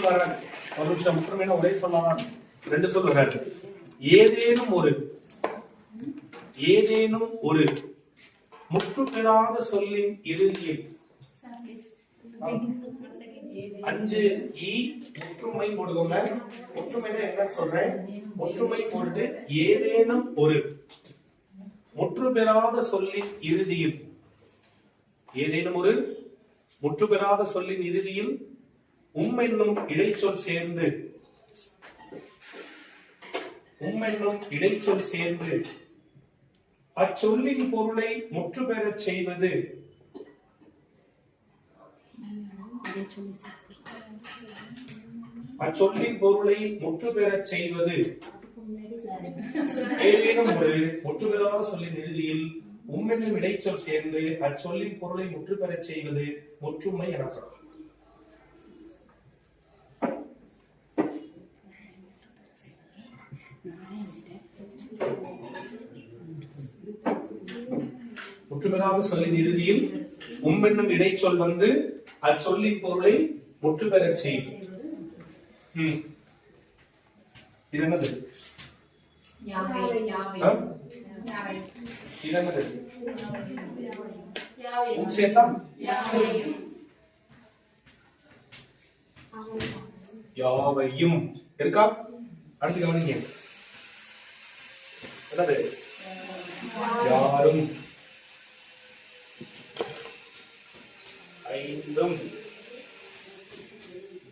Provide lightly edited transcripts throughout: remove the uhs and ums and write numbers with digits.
சொல் வராது. ஒரு நிமிஷம், முற்றுமைனா ஒரே சொல்லலாம், ரெண்டு சொல் வராது. ஏதேனும் ஒரு முற்று பெறாத சொல்லின் இறுதியில் 5 ஈ முற்றுமை போடுவோங்க. முற்றுமைனா என்னன்னு சொல்றேன், முற்றுமை போட்டு ஏதேனும் ஒரு முற்று பெறாத சொல்லின் இறுதியில், ஏதேனும் ஒரு முற்று பெறாத சொல்லின் இறுதியில் என்னும் இடைச்சொல் சேர்ந்து அச்சொல்லின் பொருளை முற்று பெறச் செய்வது. அச்சொல்லின் பொருளை முற்று பெறச் செய்வது. ஏதேனும் ஒரு முற்று பெறாத சொல்லின் இறுதியில் என்னும் இடைச்சொல் சேர்ந்து அச்சொல்லின் பொருளை முற்று பெறச் செய்வது முற்றுமை எனப்படும். முற்றுபெறாத சொல்லின் இறுதியில் என்னும் இடைச்சொல் வந்து அச்சொல்லின் பொருளை முற்று பெறச் செய்யும். இது என்னது? இது என்னது? சேர்த்தா யாவையும் இருக்கா? அடுத்து கவனிங்க, என்னது? யாரும், ஐந்தும்,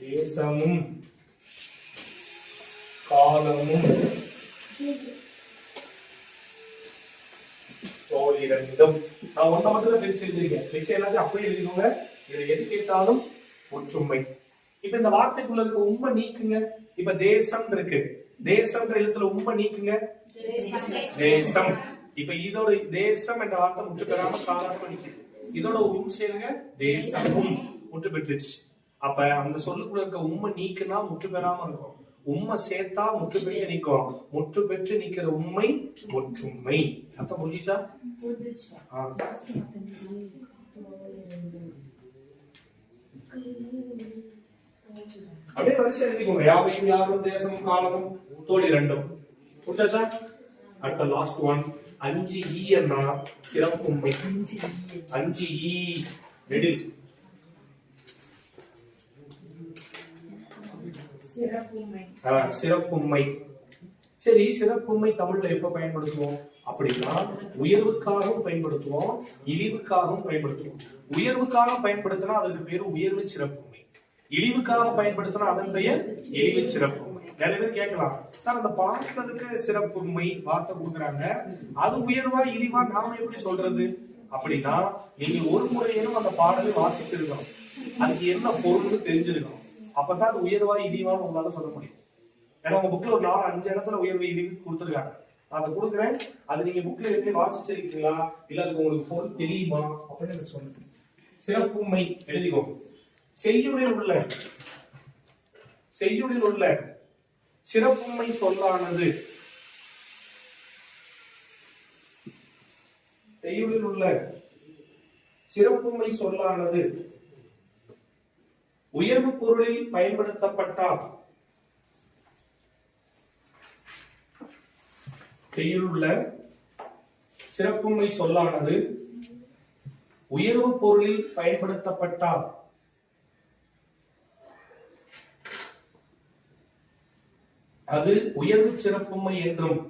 தேசமும், காலமும், தோழிரண்டும். நான் ஒன்றை மட்டும் தான் பிரிச்சு எழுதிருக்கேன், பிரிச்சு எல்லாத்தையும் அப்படியே எழுதிக்கோங்க. இதை எது கேட்டாலும் ஒற்றுமை. இப்ப இந்த வார்த்தைக்குள்ள இருக்க உண்மை நீக்குங்க. இப்ப தேசம் இருக்கு, தேசம்ன்ற எழுத்துல உண்மை நீக்குங்க, தேசம். இப்ப இதோட தேசம் என்ற வார்த்தை முற்று பெறாம சாதாரணமா நிக்குது, இதோட சேருங்க, தேசமும் முற்று பெற்றுச்சு. அப்ப அந்த சொல்லுக்குள்ள இருக்க உண்மை நீக்குனா முற்று பெறாம இருக்கும், உண்மை சேர்த்தா முற்று பெற்று நிற்கும். முற்று பெற்று நிக்கிற உண்மை ஒற்றுமை. அர்த்தம் புரிஞ்சுச்சா? அப்படியே வரிசை எழுதிக்கோங்க. யாவையும், யாரும், தேசமும், காலமும், தோழிரண்டும். புரிஞ்சாச்சா? அடுத்த லாஸ்ட் ஒன் 5 ஈ என்ன சிறப்புண்மை. 5 ஈ நெடில் சிறப்புண்மை. சரி, சிறப்புண்மை தமிழ்ல எப்ப பயன்படுத்துவோம் அப்படின்னா உயர்வுக்காகவும் பயன்படுத்துவோம், இழிவுக்காகவும் பயன்படுத்துவோம். உயர்வுக்காக பயன்படுத்தினா அதற்கு பேரு உயர்வு சிறப்புண்மை, இழிவுக்காக பயன்படுத்தினா அதன் பெயர் இழிவு சிறப்புண்மை. நிறைய பேர் கேட்கலாம், சார் அந்த பாட்டுல இருக்க சிறப்புண்மை வார்த்தை கொடுக்குறாங்க, அது உயர்வா இழிவா நாம எப்படி சொல்றது அப்படின்னா, நீங்க ஒரு முறையிலும் அந்த பாடலை வாசித்து இருக்கணும், அதுக்கு என்ன பொருள்னு தெரிஞ்சிருக்கணும். அப்பதான் அது உயர்வா இழிவான்னு உங்களால சொல்ல முடியும். ஏன்னா உங்க புக்ல ஒரு 4-5 இடத்துல உயர்வு இழிவு கொடுத்துருக்காங்க, அதை கொடுக்குறேன். அது நீங்க புக்ல எப்படி வாசிச்சிருக்கீங்களா, இல்ல அதுக்கு உங்களுக்கு பொருள் தெரியுமா அப்படின்னு எனக்கு சொல்லுங்க. சிறப்புண்மை எழுதிக்கோ. செய்யுளில் உள்ள சிறப்புண்மை சொல்லானது, செய்யுளில் உள்ள சிறப்புண்மை சொல்லானது உயர்வு பொருளில் பயன்படுத்தப்பட்டால், செய்யுளுள்ள சிறப்புண்மை சொல்லானது உயர்வு பொருளில் பயன்படுத்தப்பட்டால் அது உயர்வு சிறப்புண்மை என்றும்,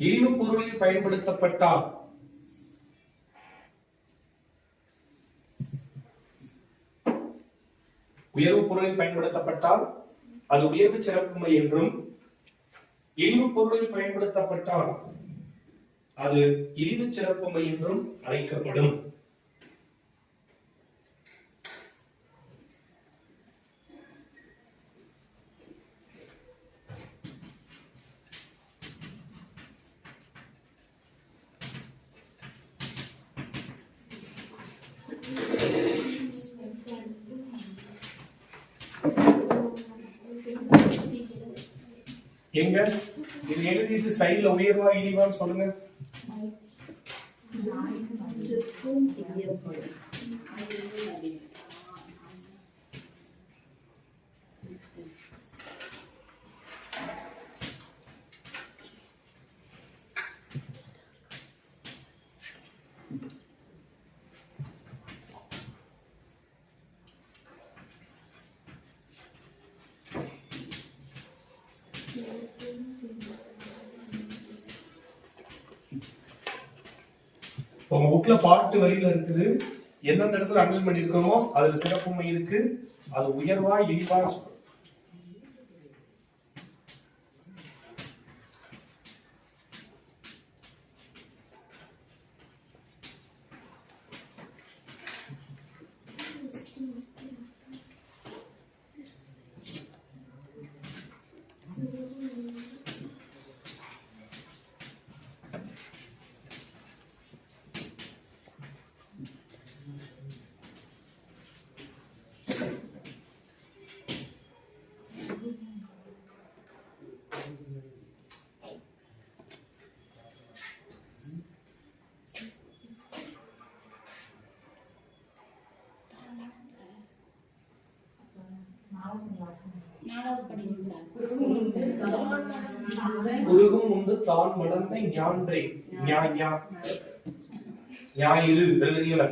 இழிவு பொருளில் பயன்படுத்தப்பட்டால் உயர்வு பொருளில் பயன்படுத்தப்பட்டால் அது உயர்வு சிறப்புண்மை என்றும், இழிவு பொருளில் பயன்படுத்தப்பட்டால் அது இழிவு சிறப்புண்மை என்றும் அழைக்கப்படும். எங்க இது எழுதிட்டு சைடுல உயர்வா இழிவான்னு சொல்லுங்க. உங்க புக்ல பாட்டு வரியில இருக்குது, எந்தெந்த இடத்துல அண்டல் பண்ணிருக்கோமோ அதுல சிறப்புமை இருக்கு. அது உயர்வா இழிவா சொல்றோம். குருகும் உண்டு தான் மடந்த ஞான்றே ஞாயிறு எழுதுறீங்களா?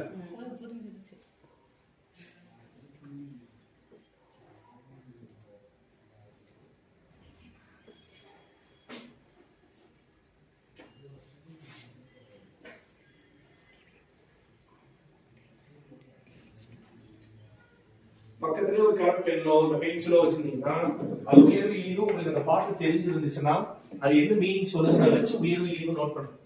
பக்கத்துலயே ஒரு கலர் பென்னோ இல்ல பென்சிலோ வச்சிருந்தீங்கன்னா அது உயர்வு இழிவு உங்களுக்கு அந்த பாட்டு தெரிஞ்சிருந்துச்சுன்னா அது என்ன மீனிங் சொல்லுதுன்னு வச்சு உயர்வு இழிவு நோட் பண்ணுங்க.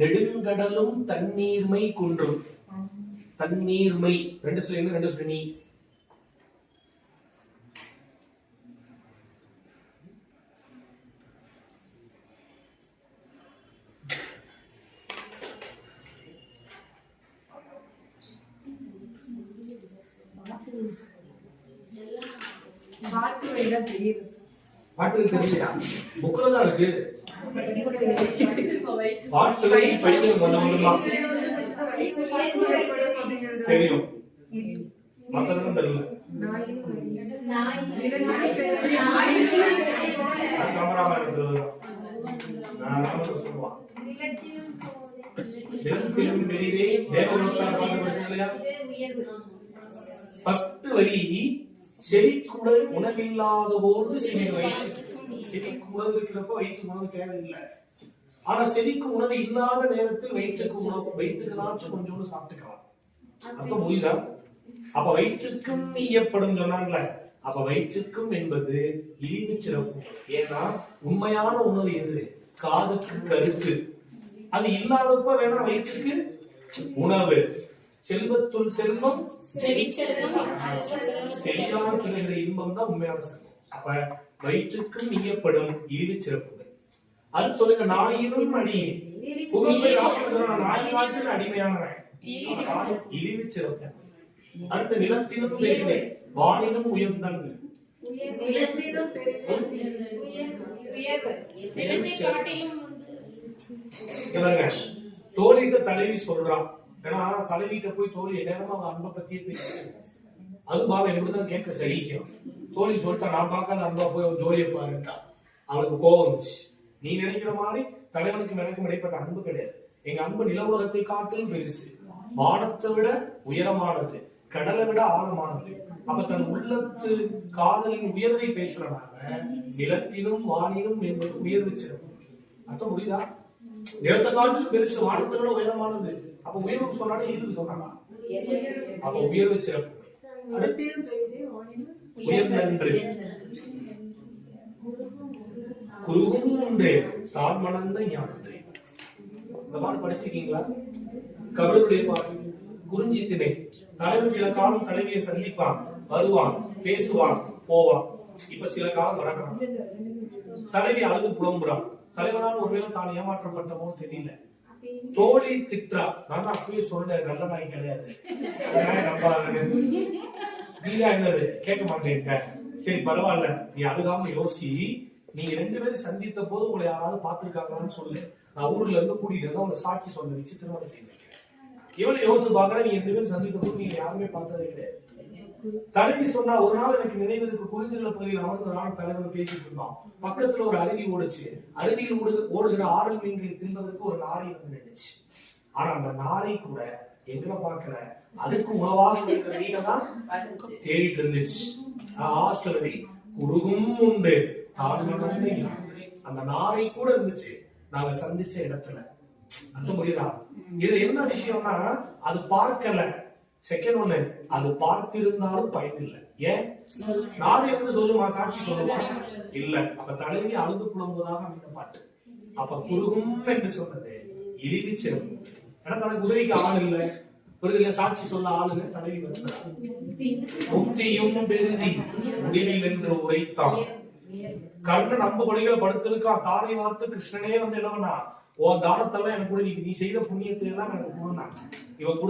நெடுங்கடலும் தண்ணீர்மை குன்றும். தண்ணீர்மை ரெண்டு சொல்லி ரெண்டு சொல்லி நீ பாட்டு தெரியலையா? புக்ல தான் இருக்கு. பாட்டு படிக்க முடியுமா? தெரியும், மத்ததெல்லாம் தெரியல. செடிக்குடல் உணவில்லாத போது செடிக்கு உணவு இருக்கிறப்ப வயிற்றுக்கு உணவு தேவையில்லை. ஆனா செடிக்கு உணவு இல்லாத நேரத்தில் வயிற்றுக்கு உணவு வயிற்றுக்குனாச்சும் கொஞ்சோண்டு சாப்பிட்டுக்கலாம். அர்த்தம் புரியுதா? அப்ப வயிற்றுக்கும் ஈயப்படும் சொன்னாங்கல்ல, அப்ப வயிற்றுக்கும் என்பது இழிவு சிறப்பு. ஏன்னா உண்மையான உணவு எது? காதுக்கு கருத்து. அது இல்லாதப்ப வேணா வயிற்றுக்கு உணவு. செல்வத்துள் செல்வம் செழியான் பிறகிற இன்பம் தான் உண்மையான செல்வம். அப்ப வயிற்றுக்கும் ஈயப்படும் இழிவு சிறப்பு. அது சொல்லுங்க, நாயினும் அடி புகழ்பை நாய் நாட்டின் அடிமையானவன் இழிவு சிறப்பு. அடுத்த நிலத்திலும் பெரிது வானிலும் உயர்ந்தான். தோழிட்ட தலைவி சொல்றான். ஏன்னா தலைவிட்ட போய் தோழி நேரமா அவன் அன்பை பத்தியே பேசுறேன். அது பாவம் எப்படிதான் கேட்க சகிக்கும். தோழி சொல்லிட்டா, நான் பார்க்காத அன்பா போய் அவன் ஜோலியை பாருட்டா. அவனுக்கு கோபம் வந்துச்சு. நீ நினைக்கிற மாதிரி தலைவனுக்கு எனக்கும் இடைப்பட்ட அன்பு கிடையாது. எங்க அன்பு நில உலகத்தை காட்டிலும் பெருசு, வானத்தை விட உயரமானது, கடலை விட ஆழமானது. அப்ப தன் உள்ளத்து காதலின் உயர்வை பேசுறனால நிலத்திலும் வானிலும் என்பது உயர்வு சிறப்பு. அர்த்தம் புரியுதா? நிலத்தை காட்டிலும் பெருசு, வானத்தை விட உயரமானது. அப்ப உயர்வு சொன்னாலே இழிவு சொன்னா அப்ப உயர்வு சிறப்பு. உயர்ந்தன்று குருவும் உண்டு தான் மணந்த ஞானன்றே. இந்த பாட்டு படிச்சிருக்கீங்களா? கபிலருடைய பாட்டு. குறிஞ்சி திணை. தலைவன் சில காலம் தலைவியை சந்திப்பான், வருவான், பேசுவான், போவான். இப்ப சில காலம் வரணும். தலைவி அழுது புலம்புறான். தலைவனால் ஒருவேளை தான் ஏமாற்றப்பட்டமோ தெரியல. தோழி திட்டா. நான் அப்பயே சொல்றேன், நல்ல நாய் கிடையாது, நம்பாது. நீங்க என்னது கேட்க மாட்டேன்ட்ட. சரி பரவாயில்ல, நீ அழுகாம யோசி. நீங்க ரெண்டு பேரும் சந்தித்த போது உங்களை யாராவது பாத்துருக்காங்கன்னு சொல்லு. நான் ஊர்ல இருந்து கூட்டிட்டு வந்து உங்களை சாட்சி சொன்ன வச்சு திருமணம் செய்து வைக்கிறேன். இவளை யோசிச்சு பாக்குறேன், நீங்க ரெண்டு பேரும் சந்தித்த போது நீங்க யாருமே பார்த்ததே கிடையாது. தலைவி சொன்னா, ஒரு நாள் எனக்கு நினைவு இருக்கு, குறிஞ்சில பகுதியில் அமர்ந்து நானும் தலைவன் பேசிட்டு இருந்தோம். பக்கத்துல ஒரு அருவி ஓடுச்சு. அருவியில் ஓடுகிற ஆறல் மீன்களை தின்பதற்கு ஒரு நாரை வந்து நின்றுச்சு. ஆனா அந்த நாரை கூட எங்களை பார்க்கல, அதுக்கு உணவாக இருக்கிற மீனை தான் தேடிட்டு இருந்துச்சு. ஹாஸ்டலரி குருகும் உண்டு தான் வளர்ந்த யானை. அந்த நாரை கூட இருந்துச்சு நாங்க சந்திச்ச இடத்துல. அர்த்தம் புரியுதா? இது என்ன விஷயம்னா அது பார்க்கல. செகண்ட் ஒண்ணு, அது பார்த்திருந்தாலும் பயன் இல்லை. ஏன்? நாரை சொல்லுமா, சாட்சி சொல்லுமா? இல்ல. அப்ப தலைவி அழுது புலம்புவதாக அமைந்த பாட்டு. அப்ப குறுகும் என்று சொன்னது இழிவு சிறப்பு. ஏன்னா தனக்கு உதவிக்கு ஆள் இல்லை, புரிதல சாட்சி சொல்ல ஆளுங்க தலைவி வருகிறார். முக்தியும் பெருதி முடிவில் என்று உரைத்தான். கர்ணன் நம்ப பலிகளை படுத்திருக்கான். தாரை வார்த்து கிருஷ்ணனே என்ன பண்ணா, உன் தானத்தெல்லாம் எனக்கு கூட நீ செய்த புண்ணியத்தை எல்லாம் எனக்கு கொடுத்தான். இவன்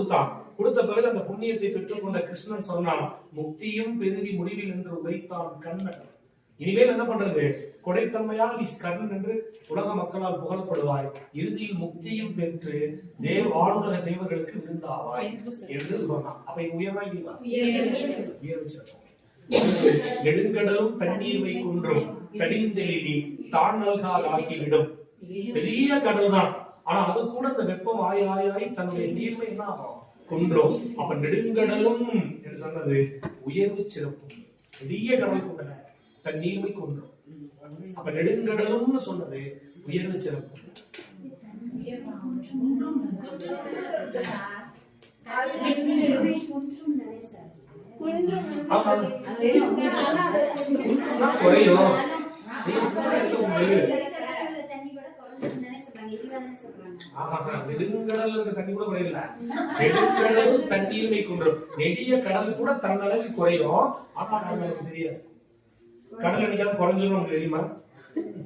கொடுத்த பிறகு அந்த புண்ணியத்தை பெற்றுக்கொண்ட கிருஷ்ணன் சொன்னான், முக்தியும் பெருதி முடிவில் என்று உரைத்தான் கண்ணன். இனிமேல் என்ன பண்றது? கொடைத்தன்மையால் நீ கர்ணன் என்று உலக மக்களால் புகழப்படுவாய், இறுதியில் முக்தியும் பெற்று வானுலக தேவர்களுக்கு விருந்தாவாய் என்று சொன்னான். அப்ப உயர்வா இல்லையா? உயர்வு. நெடுங்கடலும் தண்ணீர் வை குன்றும் தடிந்தெழிலி தான் நல்காதாகிவிடும். பெரிய கடல் தான், ஆனா அது கூட அந்த வெப்பம் ஆயாய் தன்னுடைய நீர்மை என்ன ஆகும்? குன்றும். அப்ப நெடுங்கடலும் என்று சொன்னது உயர்வு சிறப்பு. பெரிய கடல் கூட தன் நீர்மை குன்றும். அப்ப நெடுங்கடலும் சொன்னது உயர்வு சிறப்பு. குறையும் நெடுங்கடல் இருக்க தண்ணி கூட குறையல. நெடுங்கடல் தண்ணீர்மை குன்றும். நெடிய கடல் கூட தன்னளவில் குறையும். ஆனா நமக்கு தெரியாது. கடல் என்னைக்காவது குறைஞ்சிடும் நமக்கு தெரியுமா?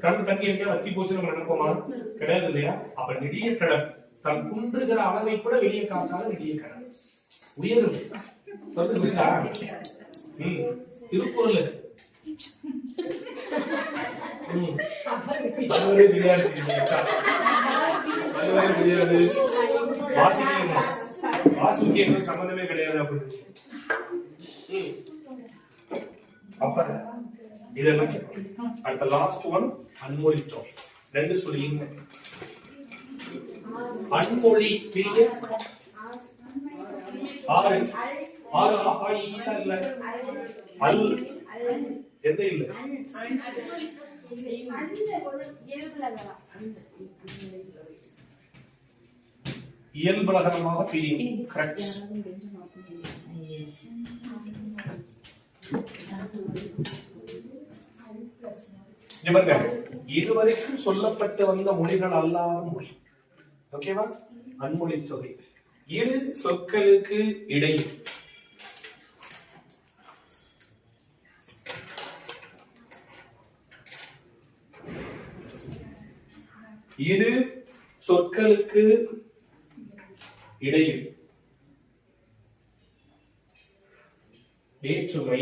கடல் தண்ணி என்னைக்காவது வத்தி போச்சு நம்ம நினைப்போமா? கிடையாது இல்லையா? அப்ப நெடிய கடல் தன் குன்றுகிற அளவை கூட வெளியே காக்காத நெடிய கடல் உயரும். புரியுதா? திருக்குறள் அதுவரை தெரியாது, அதுவரை தெரியாது, வாசிக்கு எங்களுக்கு சம்பந்தமே கிடையாது அப்படின்னு. அப்ப இதெல்லாம் அடுத்த லாஸ்ட் ஒன் அன்மொழித்தோம். 2 சொல்லிங்க. அன்மொழி பிரிய 6 இல்ல அல் எந்த இல்ல இயல்பலகரமாக பிரியும். கரெக்ட். இதுவரைக்கும் சொல்லப்பட்டு வந்த மொழிகள் அல்லாத மொழி. ஓகேவா? அன்மொழி தொகை. இரு சொற்களுக்கு இடையில் இரு சொற்களுக்கு இடையில் வேற்றுமை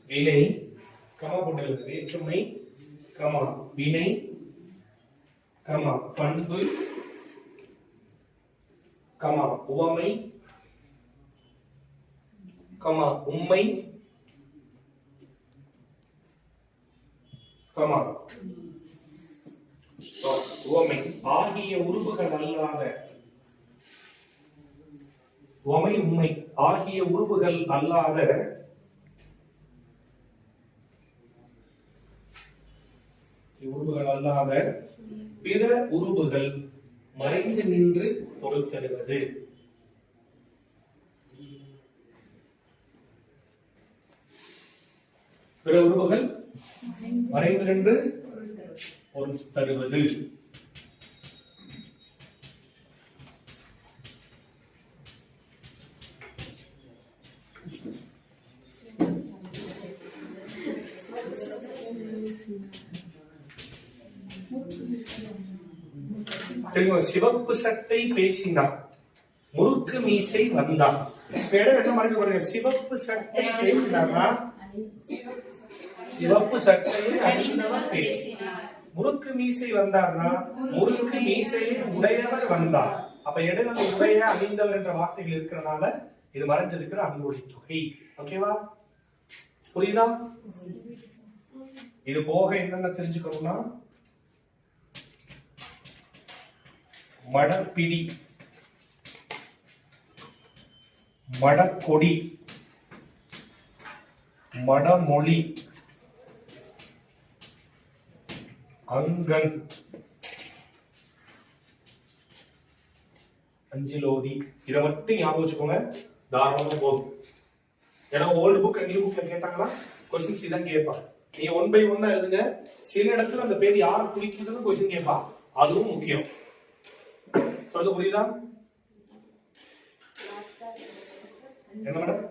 வினை கமா போட்டு வேற்றுமை கமா வினை கமா பண்பு கமா உவமை கமா உம்மை கமா உவமை ஆகிய உருபுகள் அல்லாத உவமை உம்மை ஆகிய உருபுகள் அல்லாத பிற உருபுகள் மறைந்து நின்று பொருள் தருவது. பிற உருபுகள் மறைந்து நின்று பொருள் தருவது. சிவப்பு சட்டை பேசினார், முறுக்கு மீசை வந்தார். என்ன மறைந்து பாருங்க, சிவப்பு சட்டை பேசினார்னா சிவப்பு சட்டையை அணிந்தவர் பேசினார். முறுக்கு மீசை வந்தார்னா முறுக்கு மீசையை உடையவர் வந்தார். அப்ப இடையில உடைய அணிந்தவர் என்ற வார்த்தைகள் இருக்கிறனால இது மறைஞ்சிருக்கிற அன்மொழி தொகை. ஓகேவா? புரியுதா? இது போக என்னென்ன தெரிஞ்சுக்கணும்னா, மடப்பிடி, மடக்கொடி, மடமொழி, அங்கன், அஞ்சிலோதி. இதை மட்டும் ஞாபகம் வச்சுக்கோங்க, தாராளமா போதும். ஏன்னா ஓல்டு புக் அண்ட் நியூ புக்ல கேட்டாங்கன்னா கொஸ்டின்ஸ் இதான் கேட்பாங்க. நீங்க 1 by 1 எழுதுங்க. சில இடத்துல அந்த பேர் யாரை குறிக்குதுன்னு கொஸ்டின் கேட்பா, அதுவும் முக்கியம். சொல்ல புரியுதா? என்ன மேடம்?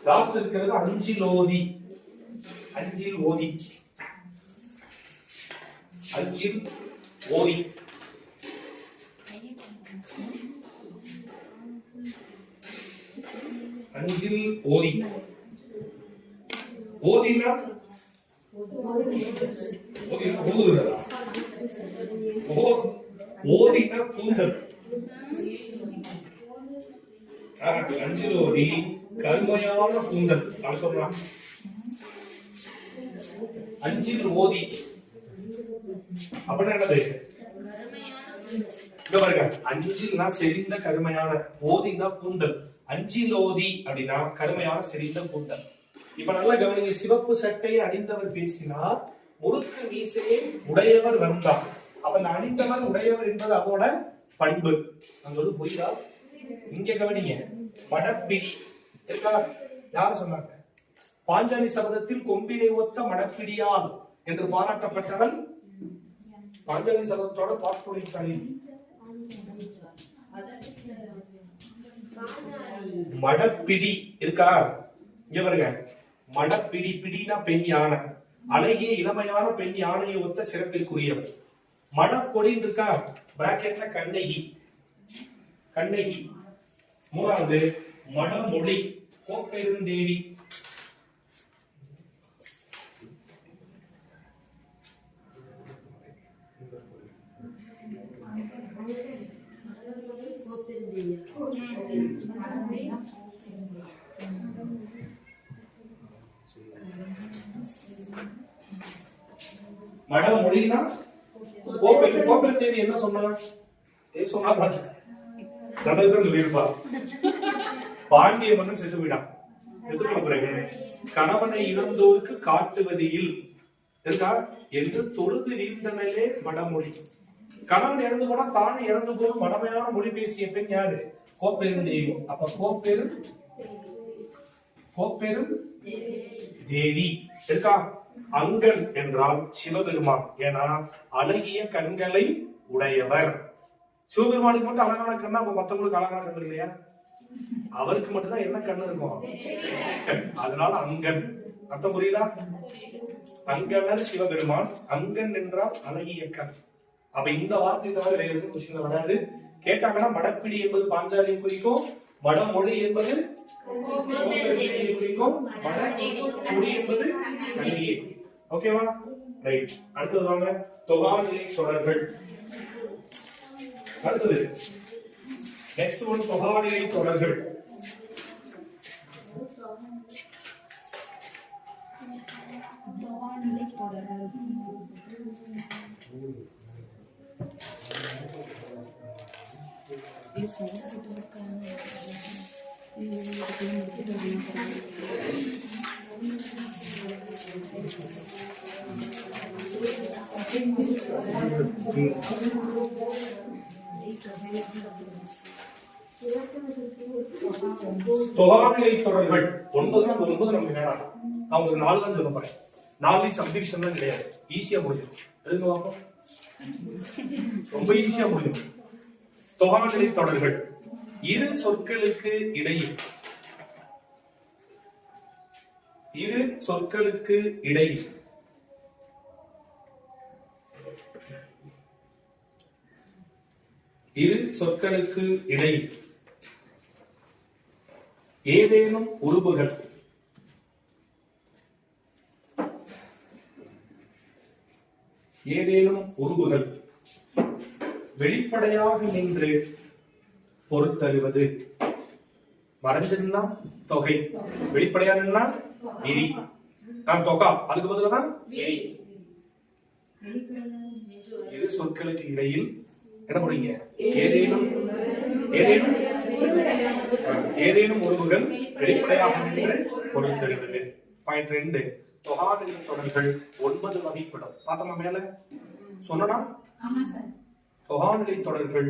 லாஸ்ட் இருக்கிறது அஞ்சிலோதி. அஞ்சில் ஓதி, அஞ்சில் ஓதி. அஞ்சில் ஓதி. ஓதினா ஓதுகிறதா? ஓதினா கூந்தல். அஞ்சில் ஓதி கருமையான கூந்தல் அது சொல்றான். அஞ்சில் ஓதி அப்படின்னா என்னது? இங்க பாருங்க, அஞ்சில்னா செறிந்த கருமையான, ஓதினா கூந்தல். அஞ்சில் ஓதி அப்படின்னா கருமையான செறிந்த கூந்தல். இப்ப நல்லா கவனிங்க, சிவப்பு சட்டையை அணிந்தவர் பேசினார், முறுக்கு மீசையை உடையவர் வந்தார். அப்ப அந்த அணிந்தவர் உடையவர் என்பது அதோட பண்பு. அங்க புரியுதா? இங்க கவனிங்க, மடப்பிடி இருக்கா? யாரு சொன்னாங்க? பாஞ்சாலி சபதத்தில் கொம்பினை ஒத்த மடப்பிடியால் என்று பாராட்டப்பட்டவன் பாஞ்சாலி சபதத்தோட பாஸ்போர்ட். மடப்பிடி இருக்கா? இங்க பாருங்க, மடப்பிடி, பிடினா பெண் யானை, அழகிய இளமையான பெண் யானையை ஒத்த சிறப்பிற்குரியவர். மடக்கொடி இருக்கா? பிராக்கெட்ல கண்ணகி. கண்ணகி. மூணாவது மடமொழி, கோப்பெருந்தேவி. மடமொழினா கோப்பெருந்தேவி என்ன சொன்னா? நல்லதுதான் சொல்லியிருப்பா. பாண்டிய மன்னன் செத்து போயிட்டான். செத்து போன பிறகு கணவனை இழந்தோருக்கு காட்டுவதில் இருக்கா என்று தொழுது வீழ்ந்தனலே மடமொழி. கணவன் இறந்து போனா தானே இறந்து போதும் மடமையான மொழி பேசிய பெண் யாரு? கோப்பெருந்தேவி. அப்ப கோப்பெரும் தேவி இருக்கா? அங்கன் என்றால் சிவபெருமான். ஏன்னா அழகிய கண்களை உடையவர். சிவபெருமானுக்கு மட்டும் அழகான கண்ணா, அப்ப மத்தவங்களுக்கு அழகான கண்ணு இல்லையா? அவருக்கு மட்டும்தான் என்ன கண்ணு இருக்கும்? அதனால அங்கன். அர்த்தம் புரியுதா? அங்கனர் சிவபெருமான், அங்கன் என்றால் அழகிய கண். அப்ப இந்த வார்த்தை தவிர வேற எதுவும் கொஸ்டின்ல வராது. கேட்டாங்கன்னா மடப்பிடி என்பது பாஞ்சாலியை குறிக்கும், மடமொழி என்பது குறிக்கும், மடமொழி என்பது கண்ணியை. ஓகேவா? ரைட். அடுத்தது வாங்க, தொகாநிலை தொடர்கள். அடுத்தது நெக்ஸ்ட் ஒன், தொகாநிலை தொடர்கள். தொகாநிலை தொடர்கள் 9 நமக்கு வேணாம். நான் உங்களுக்கு 4 தான் சொல்ல போறேன். 4 சப்டிவிஷன் தான் கிடையாது. ஈஸியா முடியும். ரொம்ப ஈஸியா முடியும். தொகாநிலை தொடர்கள் இரு சொற்களுக்கு இடையில், இரு சொற்களுக்கு இடையில் இரு சொற்களுக்கு இடையில் ஏதேனும் உருபுகள் வெளிப்படையாக நின்று பொறுத்தருவது. மறைஞ்சுன்னா தொகை, வெளிப்படையானா விரி. தொகா, அதுக்கு பதிலா தான் விரி. இரு சொற்களுக்கு இடையில் என்ன பண்ணுவீங்க? ஏதேனும் ஏதேனும் ஏதேனும் உறவுகள் வெளிப்படையாக நின்று பொருள் தருவது. பாயிண்ட் 2, தொகாநிலை தொடர்கள் 9 வகைப்படும். பார்த்தோமா மேல சொன்னா? தொகாநிலை தொடர்கள்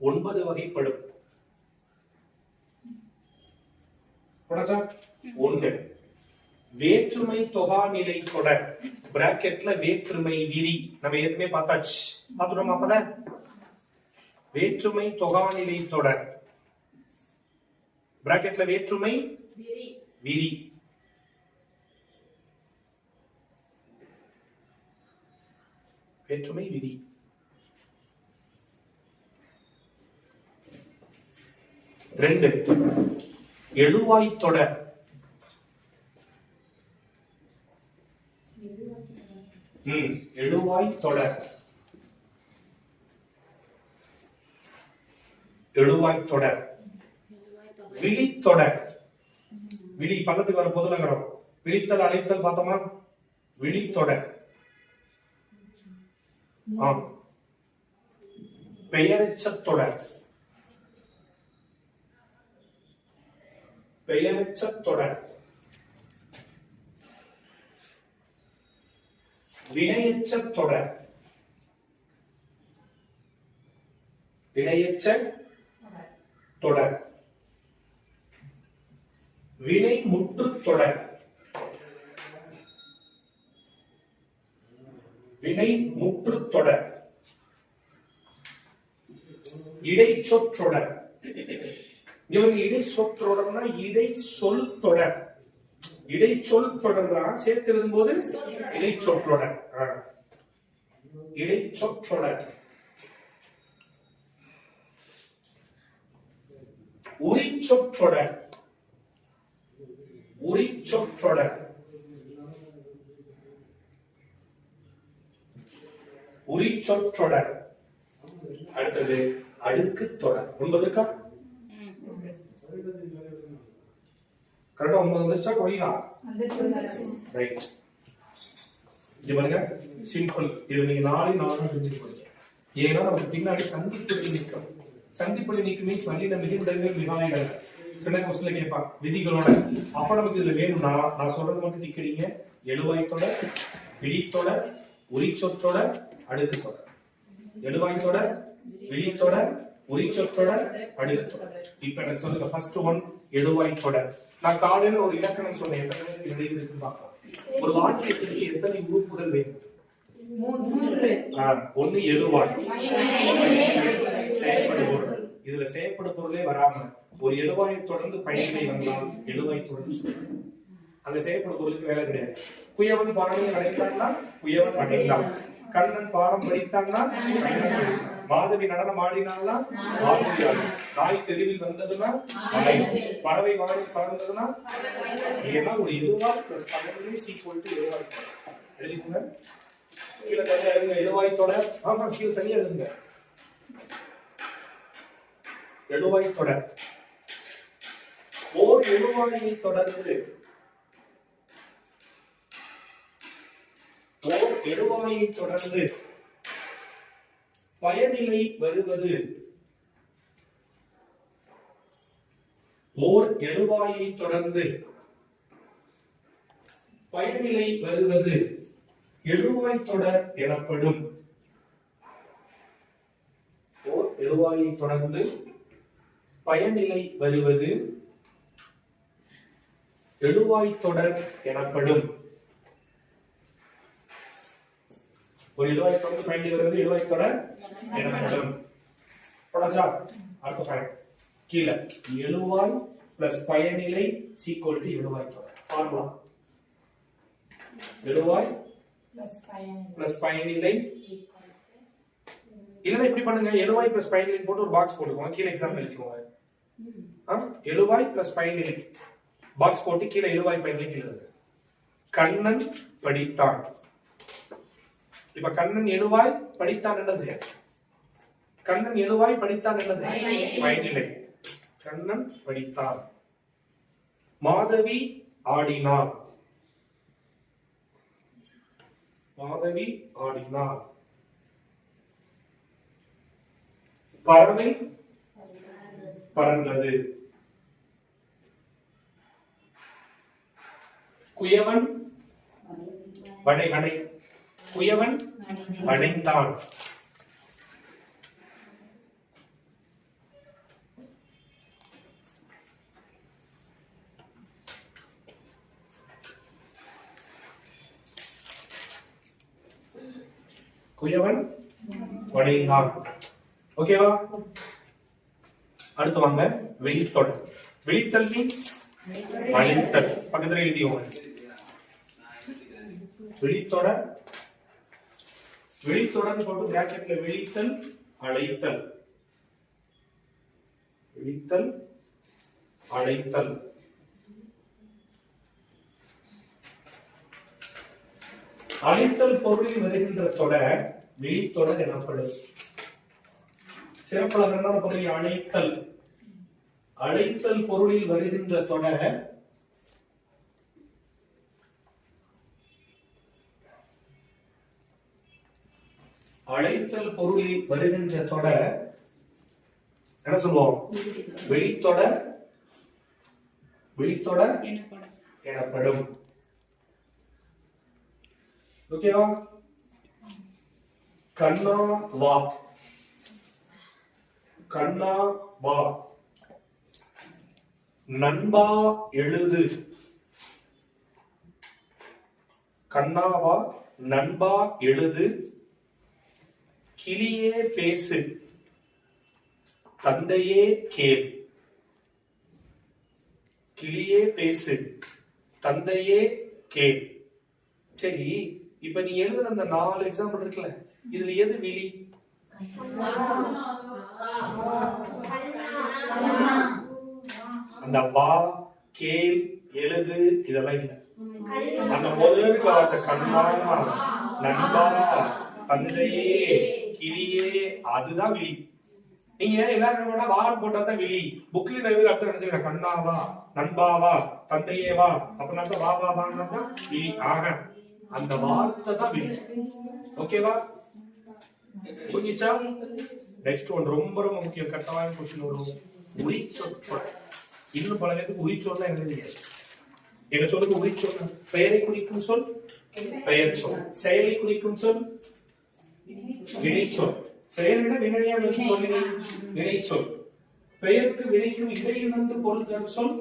9 வகைப்படும். 1 வேற்றுமை தொகாநிலை தொடர் பிராக்கெட்ல வேற்றுமை விரி. நம்ம ஏற்கனவே பார்த்தாச்சு. பார்த்துட்டோமா? அப்பதான் வேற்றுமை தொகாநிலை தொடர் பிராக்கெட்ல வேற்றுமை விரி. வேற்றுமை விரி. 2 எழுவாய் தொடர். எழுவாய் தொடர். எழுவாய் தொடர். விழித்தொடர். விழி பக்கத்துக்கு வர பொது நகரம். விழித்தல் அழைத்தல் பார்த்தோமா? விழித்தொடர். ஆம். பெயரெச்சத் தொடர். பெயரெச்சத் தொடர். வினையெச்சத் தொடர். வினையெச்சத் தொடர். வினை முற்று தொடர். வினை முற்று தொடர். இடைச்சொற்றொடர். இவங்க இடை சொற்றொடர்னா இடை சொல் தொடர். இடை சொல் தொடர் தான் சேர்த்து எழுதும் போது இடை சொற்றொடர். இடை சொற்றொடர். உரி சொற்றொடர். உரி சொற்றொடர். உரி சொற்றொடர். அடுத்தது அடுக்கு தொடர். 9 இருக்கா? கரெக்டா 9 வந்துச்சா? கோயிலா? ரைட். இது பாருங்க சிம்பிள். இது நீங்க 4 தெரிஞ்சுக்கோங்க. ஏன்னா நமக்கு பின்னாடி சந்திப்படி நீக்கம். சந்திப்படி நீக்கம் மீன்ஸ் வள்ளின மிகுடங்கள் விகாயங்கள். சில கொஸ்டின்ல கேட்பான் விதிகளோட. அப்ப நமக்கு இதுல வேணும்னா நான் சொல்றது மட்டும் திக்கடிங்க. எழுவாய் தொடர், விழித்தொடர், உரிச்சொற்றொடர், அடுக்கு தொடர். எழுவாய் தொடர், விழித்தொடர், உரிச்சொற்றொடர், அடுக்கு தொடர். இப்ப எனக்கு சொல்லுங்க ஃபர்ஸ்ட் ஒன் எழுவாய் தொடர். நான் காலையில ஒரு இலக்கணம் சொன்னேன். எத்தனை இருக்குன்னு பார்க்கலாம். ஒரு வாக்கியத்திற்கு எத்தனை உறுப்புகள் வேணும்? 1 எழுவாய். செயற்படு பொருள். இதுல செயற்படு பொருளே வராம ஒரு எழுவாயை தொடர்ந்து பயனிலை வந்தால் எழுவாய் தொடர்ந்து சொல்லுங்க. அந்த செயற்படு பொருளுக்கு வேலை கிடையாது. குயவன் பாடலை அடைந்தான்னா குயவன் அடைந்தான். கண்ணன் பாடம் படித்தான்னா மாதவி நடனம் ஆடினான்னா மாதவி ஆடி. நாய் தெருவில் வந்ததுன்னா நாய். பறவை வாடி பறந்ததுன்னா ஏன்னா ஒரு எழுவாய் பிளஸ் பறவை சீக்வல் டு எழுவாய். எழுதிக்கோங்க. கீழே தனியா எழுதுங்க. எழுவாய் தொடர். ஆமா கீழே தனியா எழுதுங்க. எழுவாய் தொடர். ஓர் எழுவாயை தொடர்ந்து ஓர் எழுவாயை தொடர்ந்து பயனிலை வருவது. ஓர் எழுவாயை தொடர்ந்து பயனிலை வருவது எழுவாய் தொடர் எனப்படும். ஓர் எழுவாயை தொடர்ந்து பயனிலை வருவது எழுவாய் தொடர் எனப்படும். ஒரு எழுவாய் தொடர்ந்து பயனிலை வருவது எழுவாய் தொடர் எனப்படும். போடாச்சா? அடுத்த பாயிண்ட் கீழே எழுவாய் பிளஸ் பயனிலை சீக்வல் டு எழுவாய் தொடர். ஃபார்முலா எழுவாய் பிளஸ் பயனிலை. இல்லன்னா இப்படி பண்ணுங்க. எழுவாய் பிளஸ் பயனிலை போட்டு ஒரு பாக்ஸ் போட்டுக்கோங்க. கீழே எக்ஸாம்பிள் எழுதிக்கோங்க. எழுவாய் பிளஸ் பயனிலை பாக்ஸ் போட்டு கீழே எழுவாய் பயனிலை கீழே. கண்ணன் படித்தான். இப்ப கண்ணன் எழுவாய் படித்தான் என்னது? கண்ணன் எழுவாய் படித்தான் என்னது? பயனிலை. கண்ணன் படித்தான். மாதவி ஆடினார். மாதவி ஆடினார். பறவை பறந்தது. குயவன் வடை குயவன் வடைந்தான். குயவன் வடைந்தான். ஓகேவா? அடுத்து வாங்க விழித்தொடர். விழித்தல் மீன்ஸ் அழைத்தல். பக்கத்துல எழுதியோங்க. விழித்தொடர், விழித்தொடர் போட்டு பிராக்கெட்ல விழித்தல் அழைத்தல். விழித்தல் அழைத்தல். அழைத்தல் பொருளில் வருகின்ற தொடர் விழித்தொடர் எனப்படும். சிறப்பழகான பொருளில் அழைத்தல். அழைத்தல் பொருளில் வருகின்ற தொடர் அழைத்தல் பொருளில் வருகின்ற தொடர் என்ன சொல்லுவோம்? விழித்தொடர். விழித்தொடர் எனப்படும். ஓகேவா? கண்ணா வா. கண்ணா வா. நண்பா எழுது. கண்ணா வா நண்பா எழுது. கிளியே பேசு. தந்தையே கேள். கிளியே பேசு தந்தையே கேள். சரி, இப்ப நீ எழுதுன அந்த 4 எக்ஸாம்பிள் இருக்குல்ல, இதுல எது விழி? அந்த வா, கேள், எழுது இதெல்லாம் இல்ல. அந்த முதல் வார்த்தை கண்ணா, நண்பா, தந்தையே, கிளியே, அதுதான் விழி. நீங்க எல்லாரும் வான்னு போட்டா தான் விழி. புக்ல எதுக்கு அர்த்தம் நினைச்சுக்கிறேன்? கண்ணாவா, நண்பாவா, தந்தையேவா, அப்படின்னா தான் வா வா வான்னா தான் விழி. ஆக அந்த வார்த்தை தான் விழி. ஓகேவா? புரிஞ்சுச்சா? நெக்ஸ்ட் ஒன் ரொம்ப ரொம்ப முக்கியம். கட்டாயம் கொஸ்டின் வரும். உரிச்சொல். இன்னும் பல பேருக்கு உரிச்சொல்னா என்ன தெரியாது. எங்க சொல்லுக்கு உரிச்சொல் பெயரை குறிக்கும் சொல் பெயர் சொல். செயலை குறிக்கும் சொல் வினைச்சொல். செயலிட வினையாக வினைச்சொல். பெயருக்கு வினைக்கும் இடையில் வந்து பொருள் தரும் சொல்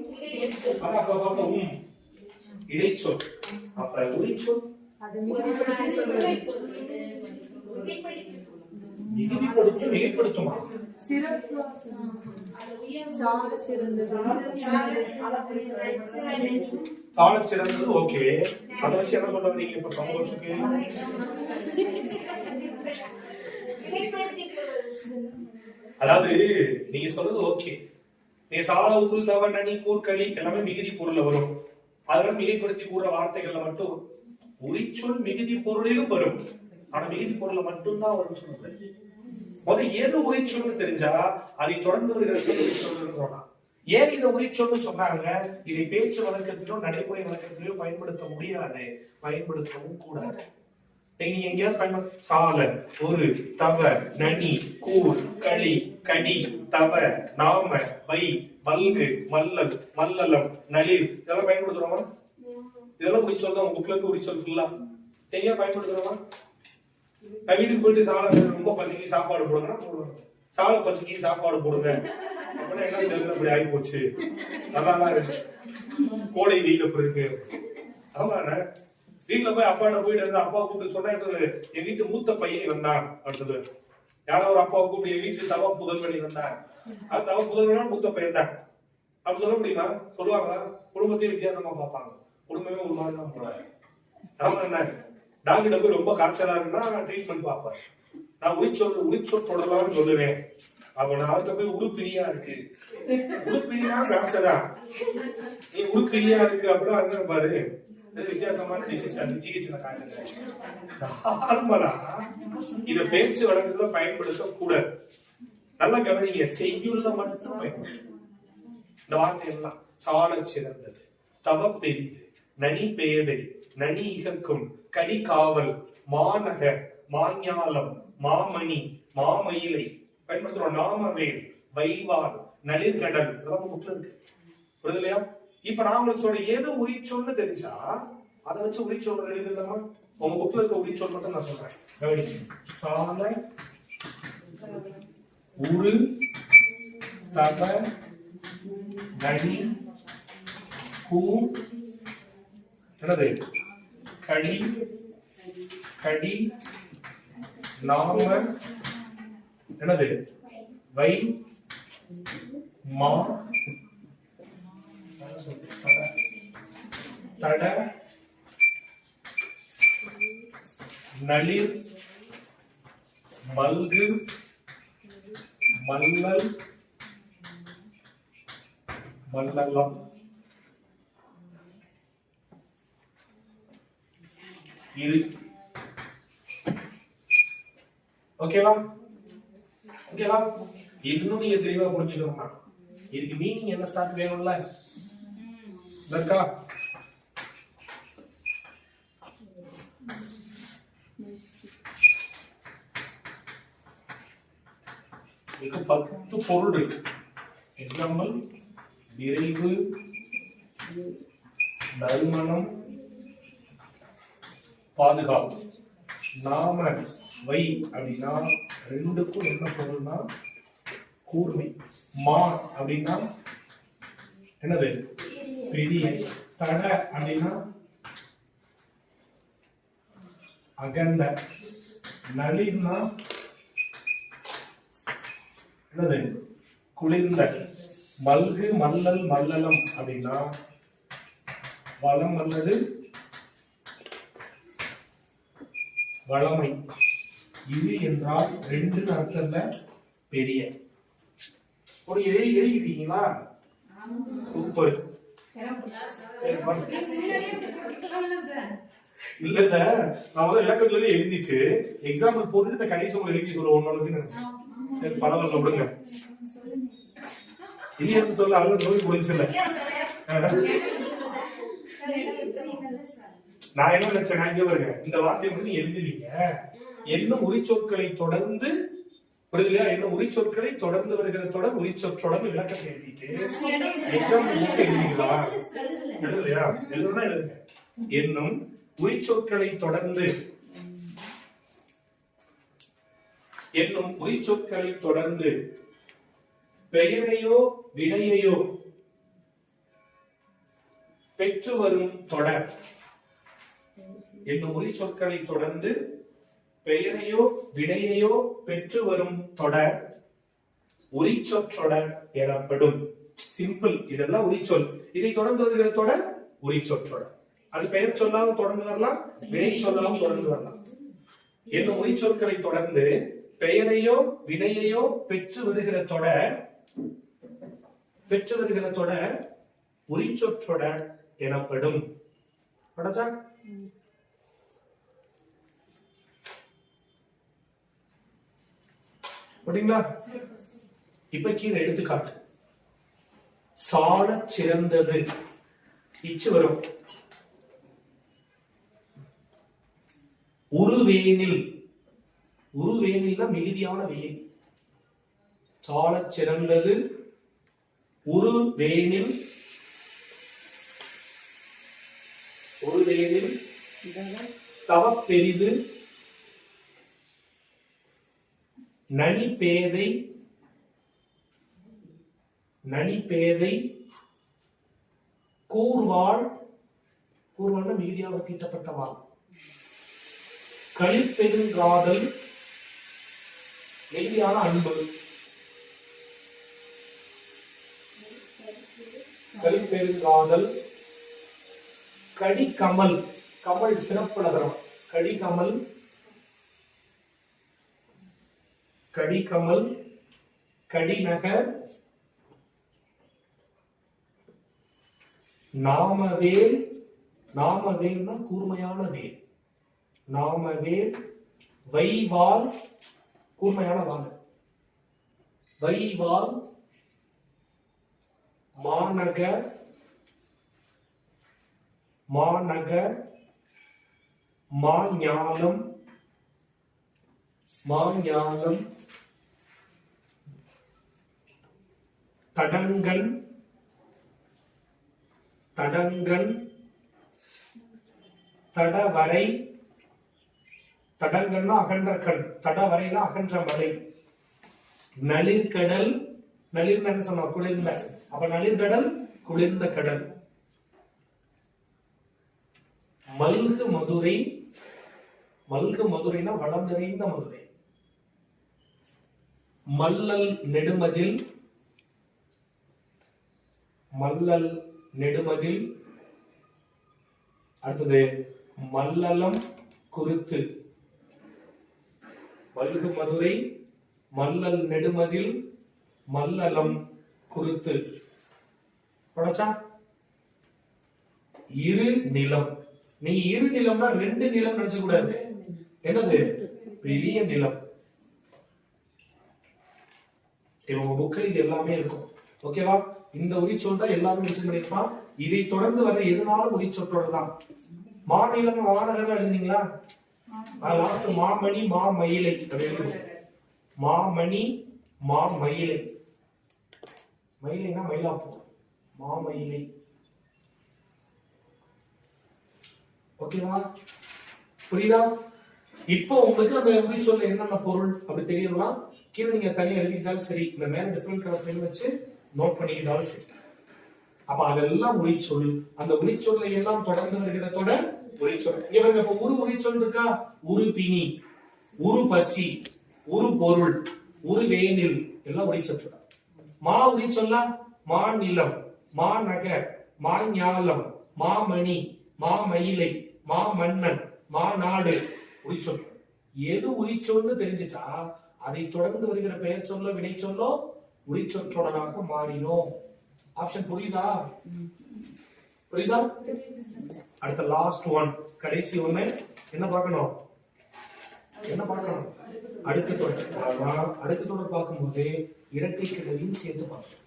இடைச்சொல். அப்ப உரிச்சொல் மிகைப்படுத்துமா? சாலச் சிறந்தது. ஓகே, அதை வச்சு என்ன சொல்ல வரீங்க இப்ப சமூகத்துக்கு? அதாவது நீங்க சொல்றது ஓகே. நீங்க சால, உரு, சவ, நனி, கூர்களி எல்லாமே மிகுதி பொருள்ல வரும். அதனால மிகைப்படுத்தி கூறுற வார்த்தைகள்ல மட்டும் உரிச்சொல் மிகுதி பொருளிலும் வரும். ஆனா மிகுதி பொருள்ல மட்டும்தான் வரும் சொல்லுங்க. முதல்ல எது உரிச்சொல்னு தெரிஞ்சா அதை தொடர்ந்து வருகிற சொல் உரிச்சொல்னு சொன்னா. ஏன் இதை உரிச்சொல்னு சொன்னாங்க? இதை பேச்சு வழக்கத்திலோ நடைமுறை வழக்கத்திலோ பயன்படுத்த முடியாது, பயன்படுத்தவும் கூடாது. நீங்க எங்கேயாவது பயன்படுத்த சால, ஒரு, தவ, நனி, கூர், களி, கடி, தவ, நாம, வை, வல்கு, மல்லல், மல்லலம், நளிர் இதெல்லாம் பயன்படுத்துறோமா? இதெல்லாம் உரிச்சொல் தான். புக்ல இருக்கு உரிச்சொல் ஃபுல்லா. எங்கேயா பயன்படுத்துறோமா? வீட்டுக்கு போயிட்டு சாலை ரொம்ப பசிக்கு சாப்பாடு போடுங்கன்னா போடுவாங்க. சாலை பசிக்கு சாப்பாடு போடுங்க அப்படின்னா என்ன தெரியல, அப்படி ஆகி போச்சு. நல்லாதான் இருந்துச்சு. கோடை வெயில் அப்படி இருக்கு. ஆமாண்ண வீட்டுல போய் அப்பாட்ட போயிட்டு இருந்தா அப்பா கூப்பிட்டு சொன்னா சொல்லு, என் வீட்டு மூத்த பையன் வந்தான் அப்படின்னு சொல்லுவேன். யாரோ ஒரு அப்பா கூப்பிட்டு என் வீட்டு தவ புதல்வனி வந்தான், அது தவ புதல்வனா மூத்த பையன் தான் அப்படி சொல்ல முடியுமா? சொல்லுவாங்களா? குடும்பத்தையும் வித்தியாசமா பார்ப்பாங்க. குடும்பமே ஒரு மாதிரி தான் போறாங்க. ஆமா என்ன டாக்டர் போய் ரொம்ப காய்ச்சலா இருக்குன்னா நான் ட்ரீட்மெண்ட் பார்ப்பேன். நான் உரிச்சொல் தொடரலாம்னு சொல்லுவேன். அப்ப நான் அவர்கிட்ட போய் உருப்பிணியா இருக்கு, உருப்பிணியா காய்ச்சலா, நீ உருப்பிணியா இருக்கு அப்படின்னா அது பாரு வித்தியாசமான டிசீஸ் சிகிச்சை காட்டுங்க. நார்மலா இத பேச்சு வழக்கத்துல பயன்படுத்த கூடாது. நல்லா கவனிங்க, செய்யுள்ள மட்டும் பயன்படுத்த. இந்த வார்த்தை எல்லாம் சால சிறந்தது, தவ பெரிது, நனி பேதை, நனி இகக்கும், கடி காவல், மாநகர், மாஞாலம், மாமணி, மாமயிலை, பயன்படுத்துறோம். நாமவேல், வைவால், நளிர்கடல், இதெல்லாம் புக்ல இருக்கு. புரியுது இல்லையா? இப்ப நான் உங்களுக்கு சொல்ற எது உரிச்சொல்னு தெரிஞ்சா அதை வச்சு உரிச்சொல் எழுதிடலாமா? உங்க புக்ல இருக்க உரிச்சொல் மட்டும் நான் சொல்றேன். சால, உரு, தப, நனி, கூ, என்னது, களி, கடி, நாம, என்னது, வை, மா, தட, நளிர், மல்கு, மல்லல், மல்லலம். இது ஓகேவா? ஓகேவா? இன்னும் நீங்க தெளிவா புரிஞ்சுக்கணும்னா இதுக்கு மீனிங் என்ன சார் வேணும்ல இருக்கா? இதுக்கு 10 பொருள் இருக்கு. எக்ஸாம்பிள், விரைவு, நறுமணம், பாதுகாப்பு. நாம, வை அப்படின்னா ரெண்டுக்கும் என்ன பொருள்னா கூர்மை. மா அப்படின்னா என்னது, பெரிய. தட அப்படின்னா அகண்ட. நளிர்னா என்னது, குளிர்ந்த. மல்கு, மல்லல், மல்லலம் அப்படின்னா வளம் அல்லது வளமை. இது என்றால் ரெண்டு அர்த்தம்ல பெரிய. ஒரு எழுதிட்டீங்களா? சூப்பர். இல்ல இல்ல, நான் வந்து இலக்கத்துல எழுதிட்டு எக்ஸாம்பிள் போட்டு இந்த கடைசி உங்களுக்கு எழுதி சொல்ல ஒன்னு நினைச்சேன். சரி பரவாயில்ல விடுங்க. இனி எடுத்து சொல்ல அவங்க நோய் முடிஞ்சில்ல. நான் என்ன நினைச்சேன், இங்க வருங்க, இந்த வார்த்தையை வந்து எழுதுவீங்க. என்ன உரிச்சொற்களை தொடர்ந்து, புரியுதுலையா? என்ன உரிச்சொற்களை தொடர்ந்து வருகிற தொடர் உரிச்சொற்றொடர் விளக்கத்தை எழுதிட்டு எக்ஸாம்பிள் மட்டும் எழுதிங்களா? எழுதலையா? எழுதுனா எழுதுங்க. என்னும் உரிச்சொற்களை தொடர்ந்து, என்னும் உரிச்சொற்களை தொடர்ந்து பெயரையோ வினையையோ பெற்று வரும் தொடர். என்னும் உரிச்சொற்களை தொடர்ந்து பெயரையோ வினையையோ பெற்று வரும் தொடர் உரிச்சொற்றொடர் எனப்படும். சிம்பிள். இதெல்லாம் உரிச்சொல். இதை தொடர்ந்து வருகிற தொடர் உரிச்சொற்றொடர். அது பெயர் சொல்லாமல் தொடர்ந்து வரலாம், வினை சொல்லாமல் தொடர்ந்து வரலாம். என்னும் உரிச்சொற்களை தொடர்ந்து பெயரையோ வினையையோ பெற்று வருகிற தொடர் உரிச்சொற்றொடர் எனப்படும். படச்சா? போட்டீங்களா? இப்ப கீழே எடுத்துக்காட்டு. சாலச் சிறந்தது. இச்சு வரும். உருவேனில். உருவேனில்னா மிகுதியான வெயில். சாலச் சிறந்தது உருவேனில். உருவேனில் தவப்பெரிது. நனிபேதை. நனிபேதை கூர்வாள். கூர்வாள்னா மிகுதியாக தீட்டப்பட்ட வாள். களிப்பெருங்காதல் மிகுதியான அன்பு. களிப்பெருங்காதல். கடிகமல். கமல் சிறப்பு நகரம். கடிகமல். கடிகமல். கடிநகர். நாமவேல். நாமவேல்னா கூர்மையான வேல். நாமவேல். வைவால். கூர்மையான வாள். வைவால். மாநகர். மாநகர். மாஞாலம். மாஞாலம். தடங்கன், தடங்கன், தடவரை, தடங்கன்னா அகன்ற கண், தடவரைனா அகன்ற மலை. நளிர்கடல், நளிர்ந்த என்ன சொன்னா குளிர்ந்த, அப்ப நளிர்கடல் குளிர்ந்த கடல். மல்கு மதுரை, மல்கு மதுரைனா வளம் நிறைந்த மதுரை. மல்லல் நெடுமதில், மல்லல் நெடுமதில். அடுத்தது மல்லலம் குருத்து. மல்கு மதுரை, மல்லல் நெடுமதில், மல்லலம் குருத்து. படச்சா? இரு நிலம். நீங்க இரு நிலம்னா ரெண்டு நிலம் நினைச்ச கூடாது. என்னது? பெரிய நிலம். உங்க புக்கில் இது எல்லாமே இருக்கும். ஓகேவா? இந்த உரிச்சொல் தான் எல்லாமே மென்ஷன் பண்ணிருப்பான். இதை தொடர்ந்து வர எதுனாலும் உரிச்சொற்றோட தான். மாநிலம் மாநகர் எழுதுனீங்களா? லாஸ்ட் மாமணி மா மயிலை. மாமணி மா மயிலை. மயிலைனா மயிலாப்பூர். மா மயிலை. ஓகேவா? புரியுதா? இப்போ உங்களுக்கு அந்த உரிச்சொல்ல என்னென்ன பொருள் அப்படி தெரியணும்னா கீழே நீங்க தனியா எழுதிட்டாலும் சரி, இந்த மேல டிஃபரெண்ட் கலர் பென் வச்சு நோட் பண்ணிக்கிட்டாலும் சரி. அப்ப அதெல்லாம் உரிச்சொல். அந்த உரிச்சொல்லை எல்லாம் தொடர்ந்து வருகிறதோட உரிச்சொல். இவங்க இப்ப ஒரு உரிச்சொல் இருக்கா? உரு பிணி, உரு பசி, உரு பொருள், உரு வேனில் எல்லாம் உரிச்சொல். மா உரிச்சொல்லா மா நிலம், மா நகர், மா ஞாலம், மாமணி, மா மயிலை, மா மன்னன், மா நாடு உரிச்சொல். எது உரிச்சொல்னு தெரிஞ்சுட்டா அதை தொடர்ந்து வருகிற பெயர் சொல்லோ வினை சொல்லோ உரிச்சொற்றொடராக மாறினோம். ஆப்ஷன் புரியுதா? புரியுதா? அடுத்த லாஸ்ட் ஒன், கடைசி ஒண்ணு என்ன பார்க்கணும்? என்ன பார்க்கணும்? அடுக்கு தொடர். அடுக்கு தொடர் பார்க்கும்போது இரட்டை கிளவியும் சேர்த்து பார்க்கணும்.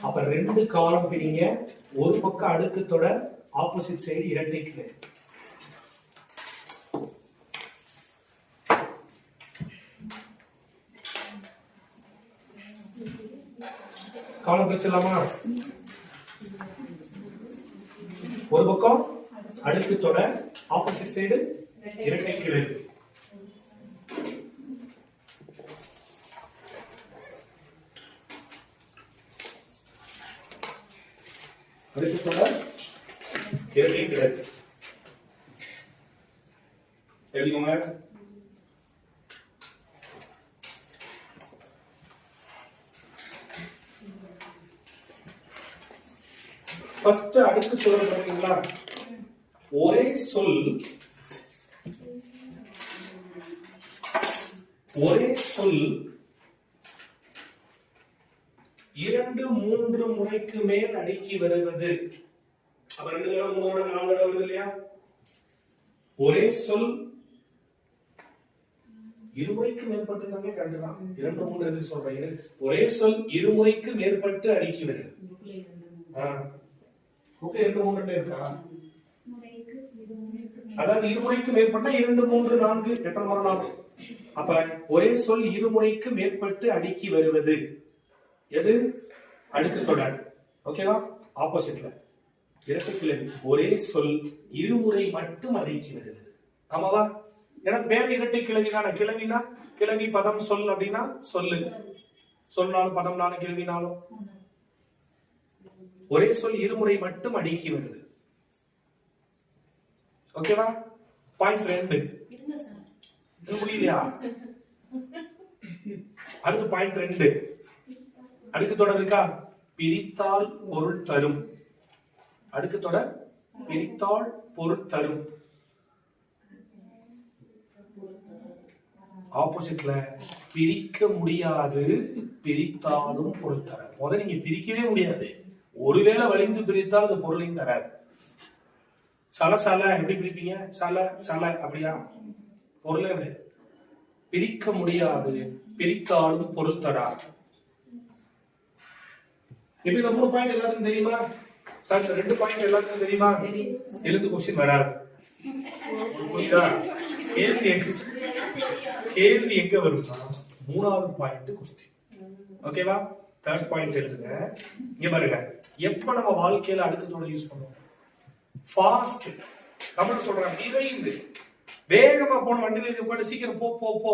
அப்ப ரெண்டு காலம் பிரிங்க. ஒரு பக்கம் அடுக்கு தொடர், ஆப்போசிட் சைடு இரட்டை கிளவி. காலம் பிரிச்சலாமா? ஒரு பக்கம் அடுக்கு தொடர், ஆப்போசிட் சைடு இரட்டை கிளவி. அடுக்கு தொடர், இரட்டை கிளவி. எழுதிக்கோங்க. ஃபர்ஸ்ட் அடுக்கு தொடர் பாத்தீங்களா? ஒரே சொல், ஒரே சொல் இரண்டு மூன்று முறைக்கு மேல் அடுக்கி வருவது. அப்ப 2 தடவை 3 தடவை 4 தடவை வருது இல்லையா? ஒரே சொல் இருமுறைக்கு மேற்பட்டு கரெக்ட் தான். 2 3 எதுக்கு சொல்றேன்? ஒரே சொல் இருமுறைக்கு மேற்பட்டு அடுக்கி வருது. 2 3 இருக்கா? அதாவது இருமுறைக்கு மேற்பட்ட 2 3 4 எத்தனை வரலாம்? அப்ப ஒரே சொல் இருமுறைக்கு மேற்பட்டு அடுக்கி வருவது எது? அடுக்கு தொடர். ஓகேவா? ஆப்போசிட்ல இரட்டை கிளவி. ஒரே சொல் இருமுறை மட்டும் அடுக்கி வருவது. ஆமாவா? எனக்கு வேற இரட்டை கிளவி தானே. கிளவினா கிளவி பதம் சொல் அப்படின்னா சொல்லு, சொன்னாலும் பதம்னாலும் கிளவினாலும். ஒரே சொல் இருமுறை மட்டும் அடுக்கி வருது. ஓகேவா? பாயிண்ட் 2 புரியலையா? அடுத்து பாயிண்ட் 2 அடுக்கு தொடர் இருக்கா? பிரித்தால் பொருள் தரும். அடுக்கு தொடர் பிரித்தால் பொருள் தரும். ஆப்போசிட்ல பிரிக்க முடியாது, பிரித்தாலும் பொருள் தர. முதல்ல நீங்க பிரிக்கவே முடியாது. ஒருவேளை வலிந்து பிரித்தால் அது பொருளையும் தராது. சல சல எப்படி பிரிப்பீங்க? சல சல அப்படியா? பொருளே பிரிக்க முடியாது, பிரித்தாலும் பொருள் தராது. இப்ப இந்த 3 பாயிண்ட் எல்லாத்துக்கும் தெரியுமா? சார் இந்த 2 பாயிண்ட் எல்லாத்துக்கும் தெரியுமா? எழுத்து கொஸ்டின் வராது. புரியுதா? கேள்வி எங்க வரும்னா 3வது பாயிண்ட் கொஸ்டின். ஓகேவா? தேர்ட் பாயிண்ட் எழுதுங்க. இங்க பாருங்க, எப்ப நம்ம வாழ்க்கையில அடுக்கு தொடர் யூஸ் பண்ணுவோம்? ஃபாஸ்ட். தமிழ் சொல்றாங்க விரைவு. வேகமா போன வண்டியில உட்காந்து சீக்கிரம் போ போ போ,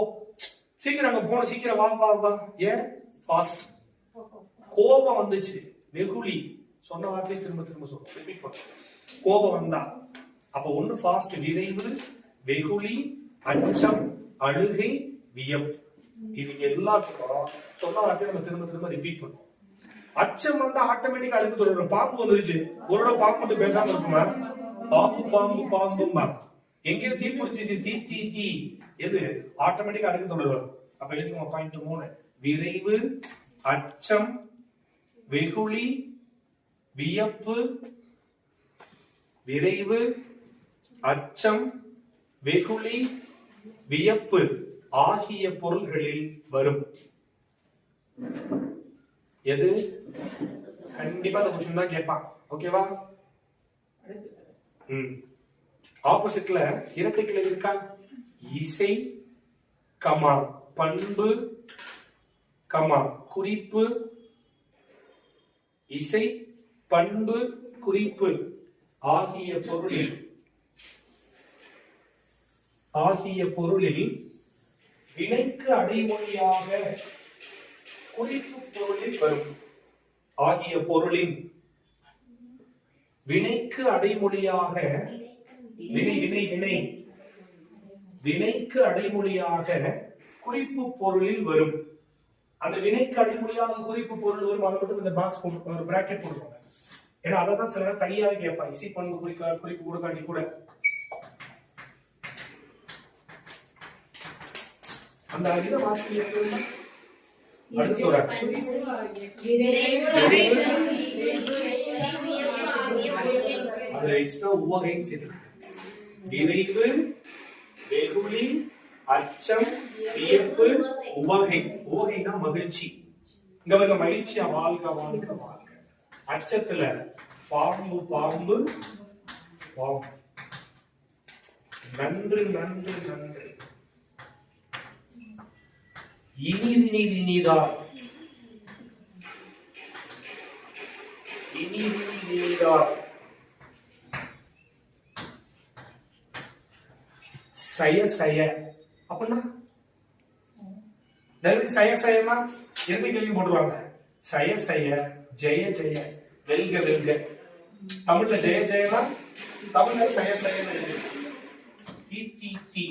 சீக்கிரம் அங்க போன, சீக்கிரம் வா வா வா. ஏன்? ஃபாஸ்ட். கோபம் வந்துச்சு, வெகுளி. சொன்ன வார்த்தையை திரும்ப திரும்ப சொல்றோம், ரிப்பீட் பண்ணுவோம். கோபம் வந்தா அப்ப ஒண்ணு ஃபாஸ்ட், விரைவு, வெகுளி, அச்சம், அழுகை, வியப்பு. இதுக்கு எல்லாத்துக்கும் சொன்ன வார்த்தையை நம்ம திரும்ப திரும்ப ரிப்பீட் பண்ணுவோம். அச்சம் வந்தா ஆட்டோமேட்டிக்கா அடுக்கு தொடரும். பாம்பு வந்துருச்சு, ஒரு பாம்பு மட்டும் பேசாம இருக்குமா? பாம்பு பாம்பு பாம்புமா. எங்கேயோ தீ பிடிச்சிச்சு, தீ தீ தீ. எது? ஆட்டோமேட்டிக்கா அடுக்கு தொடரும். அப்ப எழுதிக்கோங்க பாயிண்ட் 3. விரைவு, அச்சம், வெகுளி, வியப்பு. விரைவு, அச்சம், வெகுளி, வியப்பு ஆகிய பொருள்களில் வரும். எது? கண்டிப்பா இந்த क्वेश्चन தான் கேட்பான். ஓகேவா? ஆப்போசிட்ல இரட்டை கிளை இருக்கா? இசை கமா பண்பு கமா குறிப்பு. இசை பண்பு குறிப்பு ஆகிய பொருளில் வினைக்கு அடைமொழியாக குறிப்பு பொருளில் வரும். ஆகிய பொருளின் வினைக்கு அடைமொழியாக வினைக்கு அடைமொழியாக குறிப்பு பொருளில் வரும். அந்த வினைக்கு அடைமொழியாக குறிப்பு பொருள் வரும். அதை மட்டும் இந்த பாக்ஸ் போட்டு ஒரு பிராக்கெட் போட்டுக்கோங்க. ஏன்னா அதை தான் சில நேரம் தனியாவே கேட்பான். இசை பண்பு குறிப்பு கொடுக்காட்டி கூட அந்த இதை வாசிக்க அதுல எக்ஸ்ட்ரா உவகைன்னு சேர்த்து. விரைவு, வெகுளி, அச்சம், வியப்பு, உவகை. உவகைனா மகிழ்ச்சி. இங்க வந்து மகிழ்ச்சியா வாழ்க வாழ்க வாழ்க. அச்சத்துல பாம்பு பாம்பு பாம்பு. நன்று நன்று நன்று. இனிது இனிது இனிதாய். இனிது இனிது இனிதாய். சய சய அப்படின்னா நிறைய சய சயமா எந்த கேள்வி போடுவாங்க? சய சய, ஜெய ஜெய, வெல்க வெல்க. தமிழ்ல ஜெய ஜெயனா, தமிழ்ல சய சய. தி தி தி.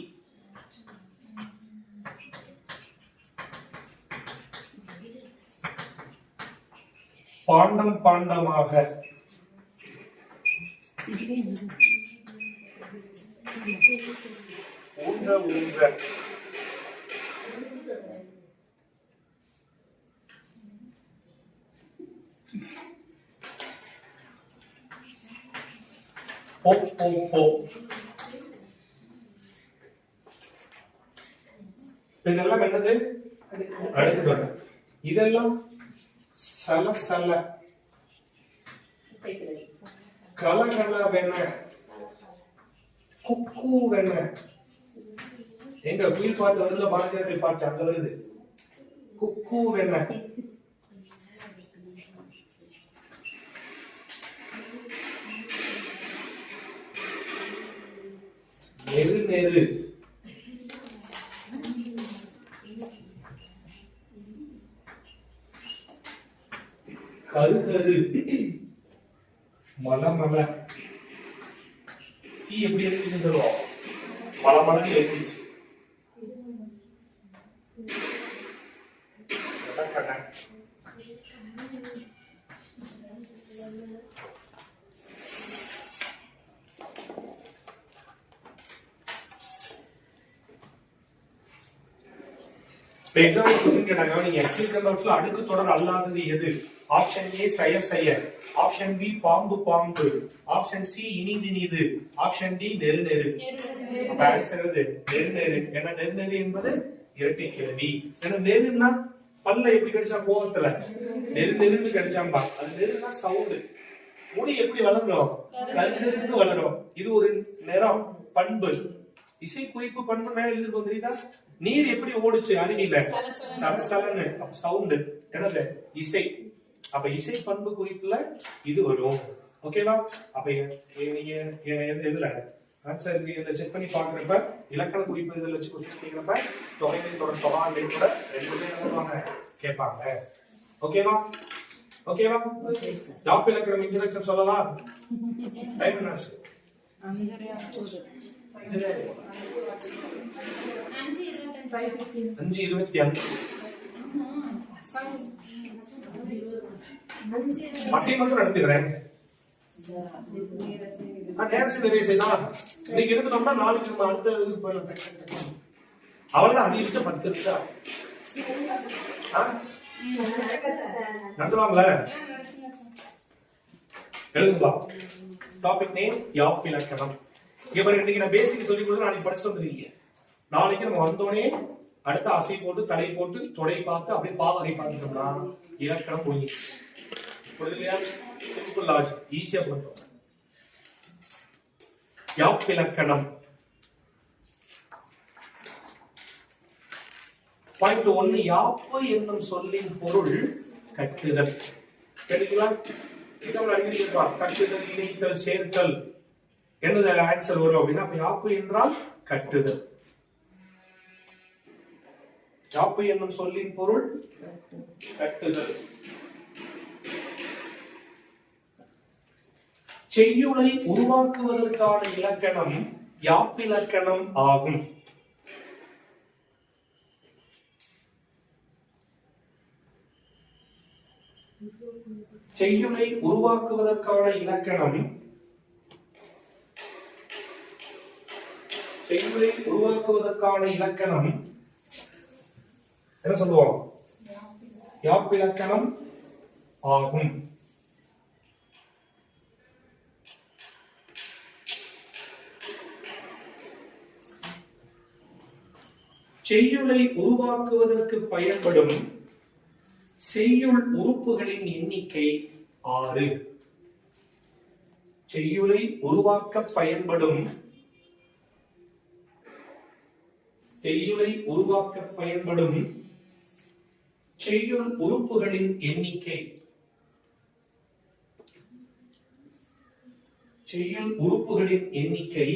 பாண்டம் பாண்டமாக. ஊன்ற ஊன்ற. போ போ போ. இதெல்லாம் என்னது? அடுக்கு தொடர். இதெல்லாம் சல சல, கல கல வென, குக்கு வென. எங்க குயில் பாட்டு வருதுல, பாரதியார் பாட்டு அங்க வருது. குக்கு வென. நெரு நெரு. கரு கரு. மல மல. தீ எப்படி எழுதிச்சு சொல்லுவோம்? மல மலன்னு எழுதிச்சு. எக்ஸாம்பிள் क्वेश्चन கேட்டாங்க, நீங்க கீழ்கண்டவற்றில் அடுக்கு தொடர் அல்லாதது எது? ஆப்ஷன் ஏ சய சய, ஆப்ஷன் பி பாம்பு பாம்பு, ஆப்ஷன் சி இனிது இனிது, ஆப்ஷன் டி நெரு நெரு. அப்ப ஆன்சர் எது? நெரு நெரு. ஏன்னா நெரு நெரு என்பது இரட்டை கிளவி. ஏன்னா நெருன்னா பல்ல எப்படி கடிச்சா கோவத்துல நெரு நெருன்னு கடிச்சாம்பா. அது நெருன்னா சவுண்ட். முடி எப்படி வளரும்? கருநெருன்னு வளரும். இது ஒரு நிறம், பண்பு. இசை குறிப்பு பண்பு மேல எழுதிருக்கோம் தெரியுதா? நீர் எப்படி ஓடுச்சு அருவியில? சலசலன்னு. சவுண்ட். என்னது? இசை. அப்ப இசை பண்பு குறிப்புல இது வரும். ஓகேவா? அப்ப நீங்க எதுல ஆன்சர் இதுல செக் பண்ணி பாக்குறப்ப இலக்கண குறிப்பு இதுல வச்சு கொஸ்டின் கேக்குறப்ப தொகைமை தொடர் தொகாண்டை கூட ரெண்டுமே என்னவாங்க கேட்பாங்க. ஓகேவா? ஓகேவா? யாப்பு இலக்கணம் இன்ட்ரோடக்ஷன் சொல்லலாம். டைம் என்ன ஆச்சு? 5:25. அசைன்மெண்ட் நடத்துகிறேன். நேரசி நிறைய செய்யலாம். இன்னைக்கு எடுத்துட்டோம்னா நாளைக்கு நம்ம அடுத்த இதுக்கு போயிடலாம். அவ்வளவுதான். அதிகரிச்ச 10 நிமிஷம் நடத்துவாங்களே. எழுதுங்களா? டாபிக் நேம் யாப்பு இலக்கணம். இன்னைக்கு நான் பேசிக் சொல்லி கொடுத்து நாளைக்கு படிச்சுட்டு வந்துருக்கீங்க. நாளைக்கு நம்ம வந்தோடனே அடுத்த அசை போட்டு தலை போட்டு தொடை பார்த்து அப்படியே பாவகை பார்த்துட்டோம்னா இலக்கணம் முடிஞ்சிச்சு. புரியுதுலையா? சிம்பிள் லாஜிக், ஈஸியா போட்டோம். யாப்பு இலக்கணம். பாயிண்ட் 1, யாப்பு என்னும் சொல்லின் பொருள் கட்டுதல். கேட்டீங்களா? எக்ஸாம்பிள் அடிக்கடி கேட்பாங்க. கட்டுதல், இணைத்தல், சேர்த்தல் என்னது ஆன்சர் வரும் அப்படின்னா யாப்பு என்றால் கட்டுதல். யாப்பு என்னும் சொல்லின் பொருள் கட்டுதல். செய்யுளை உருவாக்குவதற்கான இலக்கணம் யாப்பிலக்கணம் ஆகும். செய்யுளை உருவாக்குவதற்கான இலக்கணம் என்ன சொல்லுவோம்? யாப்பிலக்கணம் ஆகும். செய்யுளை உருவாக்குவதற்கு பயன்படும் செய்யுள் உறுப்புகளின் எண்ணிக்கை 6. செய்யுளை உருவாக்க பயன்படும் செய்யுள் உறுப்புகளின் எண்ணிக்கை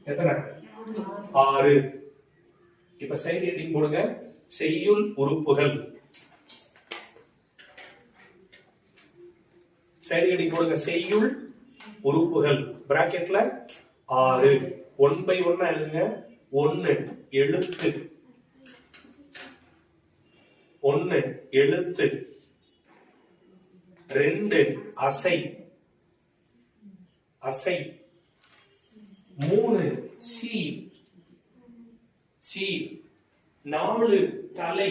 எத்தனை? 6. இப்ப சைடு ஹெட்டிங் போடுங்க. செய்யுள் உறுப்புகள். சைடு ஹெட்டிங் போடுங்க. செய்யுள் உறுப்புகள் பிராக்கெட்ல 6. 1 by 1 எழுதுங்க. 1 எழுத்து, 2 அசை, 3 சீர், 4 தலை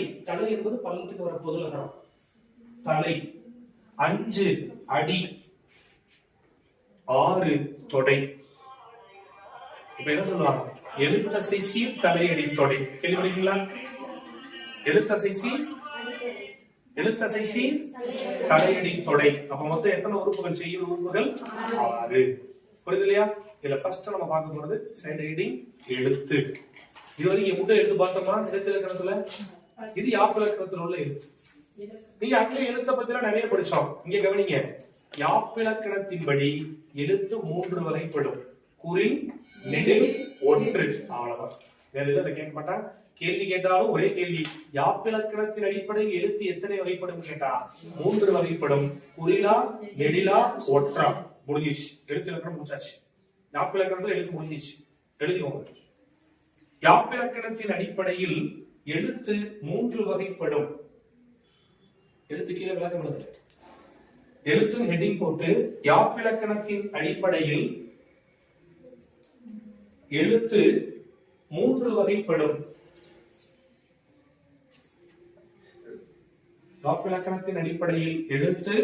என்பது பல்லத்துக்கு வர பொதுலகரம் தலை, 5 அடி, 6 தொடை. இப்ப என்ன சொல்லுவாங்க? எழுத்தசை சீர் தலையடி தொடை. கேள்விப்பட்டீங்களா? எழுத்தசை சீர் தலையடி தொடை. அப்ப மொத்தம் எத்தனை உறுப்புகள்? செய்யுள் உறுப்புகள் 6. புரியுது இல்லையா? இதுல ஃபர்ஸ்ட் நம்ம பார்க்க போறது சைடு ஹெட்டிங் எழுத்து. இதுவரைக்கும் எங்க எழுத்து பார்த்தோம்னா இலக்கணத்துல இது யாப்பிலக்கணத்துல உள்ள எழுத்து. நீங்க அங்க எழுத்த பத்தி நிறைய படிச்சோம். இங்க கவனிங்க. யாப்பிலக்கணத்தின்படி எழுத்து 3 வகைப்படும். குறில், நெடில், ஒற்று. அவ்வளவுதான். வேற எதுவும் கேட்க மாட்டா. கேள்வி கேட்டாலும் ஒரே கேள்வி. யாப்பிலக்கணத்தின் அடிப்படையில் எழுத்து எத்தனை வகைப்படும் கேட்டா 3 வகைப்படும். குறிலா, நெடிலா, ஒற்றா. முடிஞ்சிச்சு. எழுத்து இலக்கணம் முடிச்சாச்சு. யாப்பிலக்கணத்துல எழுத்து முடிஞ்சிச்சு. எழுதிக்கோங்க. யாப்பிலக்கணத்தின் அடிப்படையில் எழுத்து 3 வகைப்படும். எழுத்து கீழே விளக்கம் எழுதுங்க. எழுத்தும் ஹெட்டிங் போட்டு யாப்பிலக்கணத்தின் அடிப்படையில் எழுத்து 3 வகைப்படும். யாப்பிலக்கணத்தின் அடிப்படையில் எழுத்து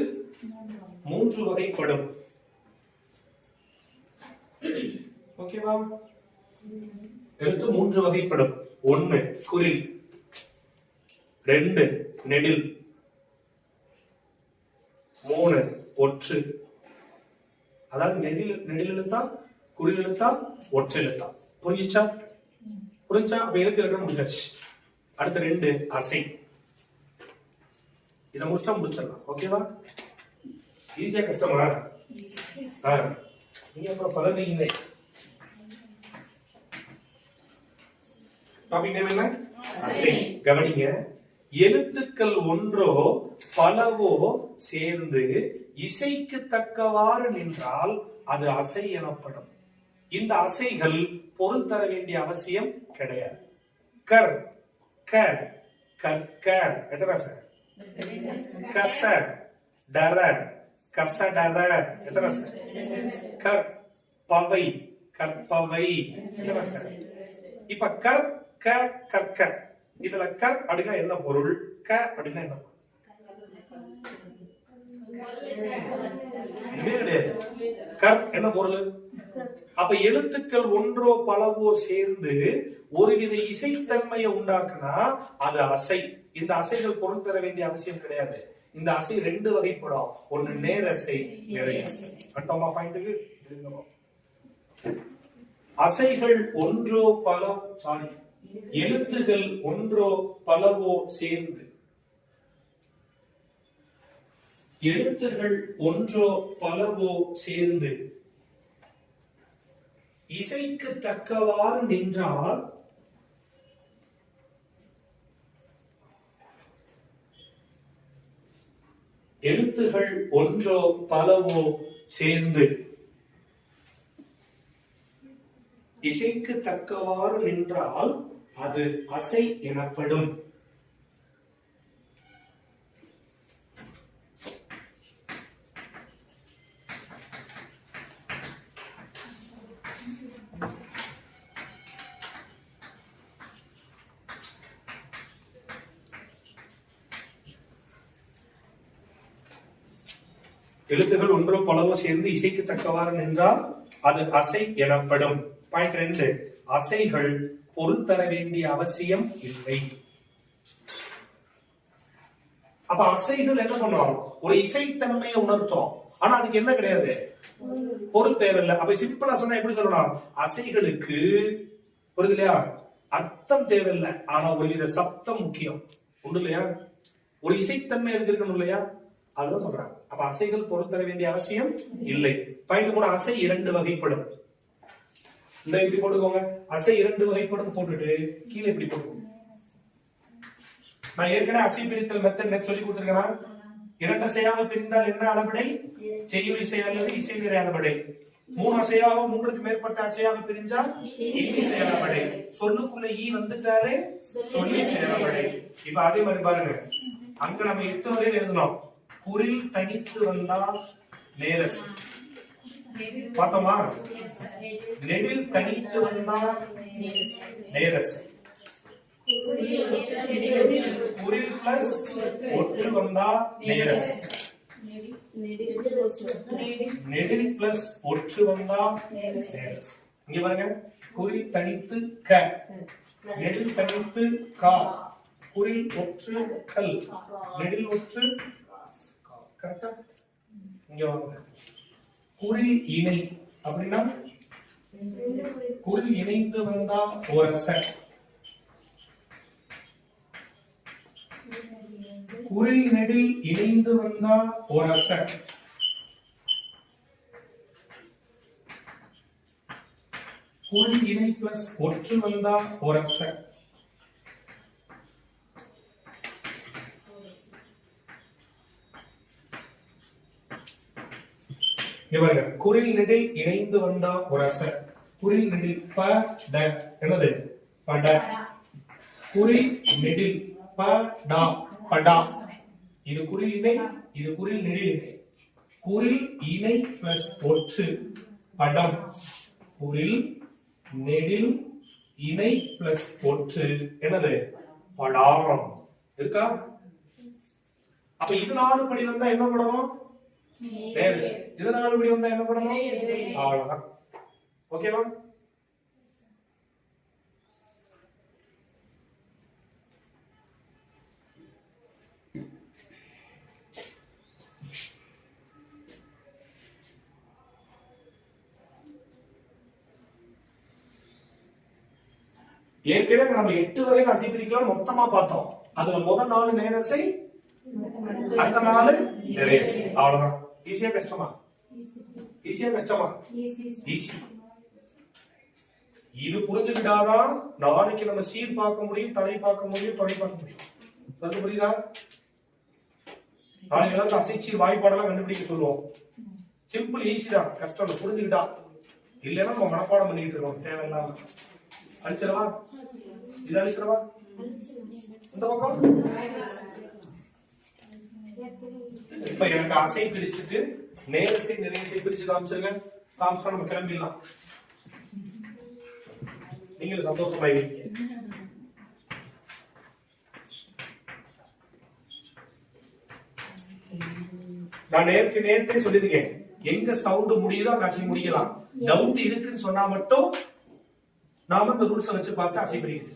3 வகைப்படும். ஓகேவா? எழுத்து 3 வகைப்படும். 1 குறில், 2 நெடில், 3 ஒற்று. அதாவது நெடில் எழுத்தா, குறில் எழுத்தா, ஒற்று எழுத்தா. புரிஞ்சிச்சா? அப்ப எழுத்து இலக்கணம் முடிஞ்சாச்சு. அடுத்த 2 அசை. இதை முடிச்சா முடிச்சிடலாம். ஓகேவா? ஈஸியா கஷ்டமா? நீங்க அப்புறம் பதறீங்க. டாபிக் நேம் என்ன? அசை. கவனிங்க. எழுத்துக்கள் ஒன்றோ பலவோ சேர்ந்து இசைக்கு தக்கவாறு நின்றால் அது அசை எனப்படும். இந்த அசைகள் பொருள் தர வேண்டிய அவசியம் கிடையாது. கர், க, கற்க, எத்தனை சார்? கச, டர, கசடர, எத்தனை சார்? கற்பவை, கற்பவை, எத்தனை சார்? இப்ப கர், க, கற்க, இதுல கர் அப்படின்னா என்ன பொருள், க அப்படின்னா என்ன பொருள்? கிடையாது. கர் என்ன பொருள்? அப்ப எழுத்துக்கள் ஒன்றோ பலவோ சேர்ந்து ஒருவித இசைத்தன்மையை உண்டாக்குனா அது அசை. இந்த அசைகள் பொருள் தர வேண்டிய அவசியம் கிடையாது. இந்த அசை ரெண்டு வகைப்படும். ஒன்னு நேரசை, நிறையசை. கட்டோமா பாயிண்ட்டுக்கு? அசைகள் ஒன்றோ எழுத்துகள் ஒன்றோ பலவோ சேர்ந்து, எழுத்துகள் ஒன்றோ பலவோ சேர்ந்து இசைக்கு தக்கவாறு நின்றால் எழுத்துகள் ஒன்றோ பலவோ சேர்ந்து இசைக்கு தக்கவாறு நின்றால் அது அசை எனப்படும். எழுத்துகள் ஒன்றோ பலவோ சேர்ந்து இசைக்கு தக்கவாறு நின்றால் அது அசை எனப்படும். பாயிண்ட் 2. அசைகள் பொருள் தர வேண்டிய அவசியம் இல்லை. அப்ப அசைகள் என்ன பண்ணுவோம்? ஒரு இசைத்தன்மையை உணர்த்தும். ஆனா அதுக்கு என்ன கிடையாது? பொருள் தேவையில்லை. அப்ப சிம்பிளா சொன்னா எப்படி சொல்லணும்? அசைகளுக்கு புரியுது இல்லையா? அர்த்தம் தேவையில்லை. ஆனா ஒருவித சப்தம் முக்கியம். உண்டு இல்லையா? ஒரு இசைத்தன்மை எதுக்கு இருக்கணும் இல்லையா? அதுதான் சொல்றாங்க. அப்ப அசைகள் பொருள் தர வேண்டிய அவசியம் இல்லை. பாயிண்ட் 3. அசை இரண்டு வகைப்படும். இந்த இப்படி போட்டுக்கோங்க. அசை இரண்டு வகைப்படும் போட்டுட்டு கீழே இப்படி போட்டுக்கோங்க. நான் ஏற்கனவே அசை பிரித்தல் மெத்தட் சொல்லி கொடுத்திருக்கேன். இரண்டு அசையாக பிரிந்தால் என்ன அளபடை? செய்யுள் இசை அல்லது இசை நிறை அளபடை. மூணு அசையாக மூன்றுக்கு மேற்பட்ட அசையாக பிரிஞ்சா இசை அளபடை. சொல்லுக்குள்ள ஈ வந்துட்டாலே சொல்லி இசை அளபடை. இப்ப அதே மாதிரி பாருங்க. அங்க நம்ம 8 வரையில் எழுதணும். குறில் தனித்து வந்தால் நேரசை. பார்த்தோமா? நெடில் தனித்து வந்தால் நேரசை. குறில் பிளஸ் ஒற்று வந்தால் நேரசை. நெடில் பிளஸ் ஒற்று வந்தால் நேரசை. இங்க பாருங்க. குறில் தனித்து க, நெடில் தனித்து கா, குறில் ஒற்று கல், நெடில் ஒற்று. கரெக்டா? இங்க வாங்க. குறில் இணை அப்படின்னா குறில் இணைந்து வந்தா ஒரு அசை. குறில் நெடில் இணைந்து வந்தா ஒரு அசை. குறில் இணை பிளஸ் ஒற்று வந்தா ஒரு அசை. குறில் நெடில் இணைந்து வந்தா ஒரு அசை. குறில் நெடில் ப ட என்னது? பட. குறில் நெடில் ப டா படா. இது குறில் இணை, இது குறில் நெடில் இணை. குறில் இணை பிளஸ் ஒற்று படம். குறில் நெடில் இணை பிளஸ் ஒற்று என்னது? படாம். இருக்கா? அப்ப இது 4 படி வந்தா என்ன பண்ணணும்? நேரசை. இதனால இப்படி வந்தா என்ன பண்ணணும்? அவ்வளவுதான். ஓகேவா? ஏற்கனவே நம்ம 8 வகையில் அசை பிரிக்கலாம் மொத்தமா பார்த்தோம். அதுல முதல் 4 நேரசை, அடுத்த 4 நிறையசை. அவ்வளவுதான். ஈஸியா கஷ்டமா? ஈஸியா கஷ்டமா? ஈஸி. இது புரிஞ்சுக்கிட்டாதான் நாளைக்கு நம்ம சீர் பார்க்க முடியும், தலை பார்க்க முடியும், தொடை பார்க்க முடியும். அது புரியுதா? நாளைக்கு எல்லாரும் அசைச்சீர் வாய்ப்பாடெல்லாம் கண்டுபிடிக்க சொல்லுவோம். சிம்பிள், ஈஸி தான், கஷ்டம் இல்லை. புரிஞ்சுக்கிட்டா. இல்லைன்னா நம்ம மனப்பாடம் பண்ணிக்கிட்டு இருக்கோம் தேவையில்லாம. அழிச்சிடவா? இது அழிச்சிடவா? இந்த பக்கம் இப்ப எனக்கு அசை பிரிச்சுட்டு நேரசை நிறையசை பிரிச்சு காமிச்சிருங்க. காமிச்சா நம்ம கிளம்பிடலாம். நீங்களும் சந்தோஷமா இருக்கீங்க. நான் நேரத்தை சொல்லிருக்கேன், எங்க சவுண்ட் முடியுதோ அங்க அசை முடிக்கலாம். டவுட் இருக்குன்னு சொன்னா மட்டும் நாம இந்த ரூல்ஸ் வச்சு பார்த்து அசை பிரிக்குது.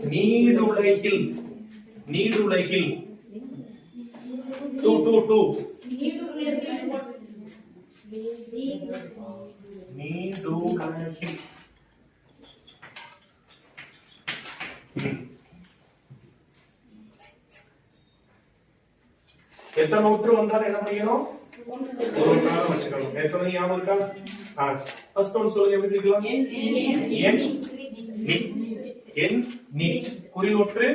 நீடுலகில் நீடுலகில் 2 2 2 நீடுலகில் எத்தனை ஒற்று வந்தாலும் என்ன பண்ணிக்கணும்? ஒரு ஒன்றாக வச்சுக்கணும். சொன்னது ஞாபகம் இருக்கா? ஃபர்ஸ்ட் ஒன் சொல்லுங்க, எப்படி இருக்கலாம்? என் நீ என் நீ குறில் ஒற்று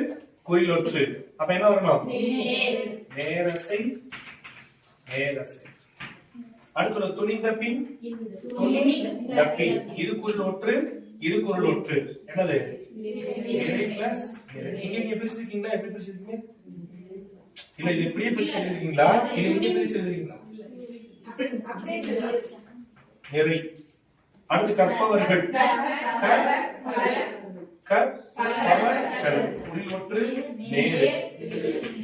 குறில் ஒற்று. அப்ப என்ன வரணும்? நேரசை நேரசை. அடுத்து சொல்ல துணிந்த பின் துணிந்த பின். இது குறில் ஒற்று இது குரல் ஒற்று. என்னது? நிறை பிளஸ் நிறை. நீங்க பிரிச்சிருக்கீங்களா? எப்படி பிரிச்சிருக்கீங்க? இல்ல இது இப்படியே பிரிச்சு எழுதிருக்கீங்களா? இல்ல இங்க பிரிச்சு எழுதிருக்கீங்களா? நிறை. அடுத்து கற்பவர்கள். குறில் ஒற்று நேரு.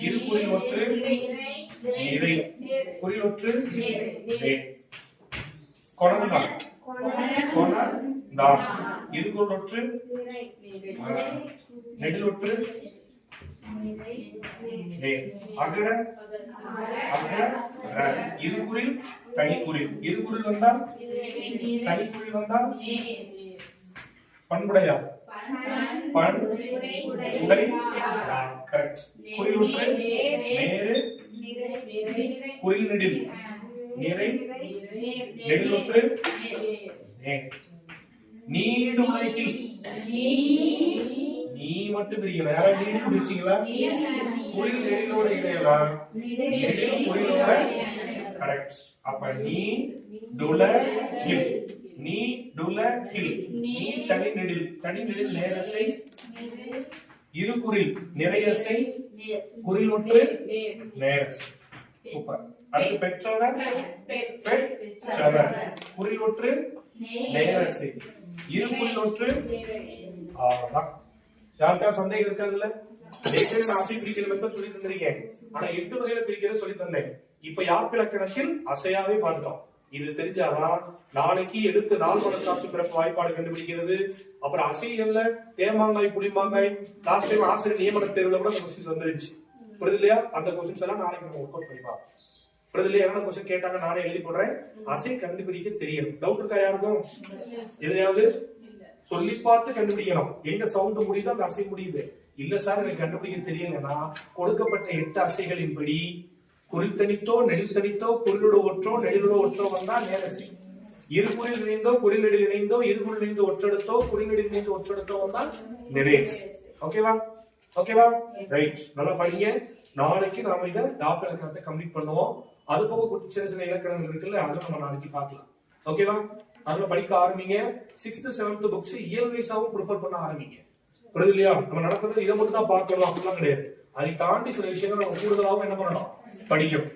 இரு குறில் ஒற்று நிறை. குறில் ஒற்று நே. கொணர்ந்தான் கொணர்ந்தான். இரு குறில் ஒற்று நெடில் ஒற்று அகர அகர. இருகுறில் தனிக்குறில். இருகுறில் வந்தா தனிக்குறில் வந்தா பண்புடையா பண் உடை. கரெக்ட். குறில் ஒற்று நேரு. குறில் நெடில் நிறை. நெடில் ஒற்று நே. நீடுலகில் நீ மட்டும் பிரிக்கல. யாராவது நீ பிடிச்சீங்களா? குறில் நெடிலோட இடையிலா? நெடில் குறிலோட. கரெக்ட். அப்ப நீ டுலகில் நீ டுலகில். நீ தனி நெடில் தனி நெடில் நேரசை. இரு குறில் நிறையசை. குறில் ஒற்று நேரசை. சூப்பர். அடுத்து பெற்றவர் பெற்றவர். குறில் ஒற்று நேரசை. இரு குறில் ஒற்று. அவ்வளவுதான். யாருக்கா சந்தேகம் இருக்கிறதுல? நான் அசை பிரிக்கிற மெத்தட் சொல்லி தந்திருக்கேன். ஆனா 8 வகையில பிரிக்கிறது சொல்லி தந்தேன். இப்ப யாப்பிலக்கணத்தில் அசையாவே பார்த்தோம். இது தெரிஞ்சாதான் நாளைக்கு எடுத்து 4 மடங்காசு பிறப்பு வாய்ப்பாடு கண்டுபிடிக்கிறது. அப்புறம் அசைகள்ல தேமாங்காய் புளிமாங்காய் லாஸ்ட் டைம் ஆசிரியர் நியமன தேர்வுல கூட கொஸ்டின்ஸ் வந்துருச்சு. புரியுது இல்லையா? அந்த கொஸ்டின்ஸ் எல்லாம் நாளைக்கு நம்ம ஒர்க் அவுட் பண்ணி பார்ப்போம். புரியுது இல்லையா? என்ன கொஸ்டின் கேட்டாங்க நானே எழுதி போடுறேன். அசை கண்டுபிடிக்க தெரியும். டவுட் இருக்கா யாருக்கும்? எதையாவது சொல்லி பார்த்து கண்டுபிடிக்கணும். எங்க சவுண்ட் முடியுதோ அந்த அசை முடியுது. இல்ல சார் எனக்கு கண்டுபிடிக்க தெரியலன்னா கொடுக்கப்பட்ட 8 அசைகளின்படி குறில் தனித்தோ நெடில் தனித்தோ குறிலோட ஒற்றோ நெடிலோட ஒற்றோ வந்தா நேரசை. இருகுறில் இணைந்தோ குறிநெடில் இணைந்தோ இருகுறில் இணைந்து ஒற்றெடுத்தோ குறிநெடில் இணைந்து ஒற்றெடுத்தோ வந்தால் நிரேஸ். ஓகேவா? ஓகேவா? ரைட். நல்லா படிங்க. நாளைக்கு நாம இத தாப்பு இலக்கணத்தை கம்ப்ளீட் பண்ணுவோம். அது போக குட்டி சின்ன சின்ன இலக்கணங்கள் இருக்குல்ல, அதை நம்ம நாளைக்கு பார்க்கலாம். ஓகேவா? அதனால படிக்க ஆரம்பிங்க. 6th 7th புக்ஸ் இயல் வைஸாவும் ப்ரிப்பேர் பண்ண ஆரம்பிங்க. புரியுது இல்லையா? நம்ம நடக்கிறது இதை மட்டும் தான் பார்க்கணும் அப்படிலாம் கிடையாது. அதை தாண்டி சில விஷயங்கள் நம்ம கூடுதலாகவும் என்ன பண்ணணும், படிக்கணும்.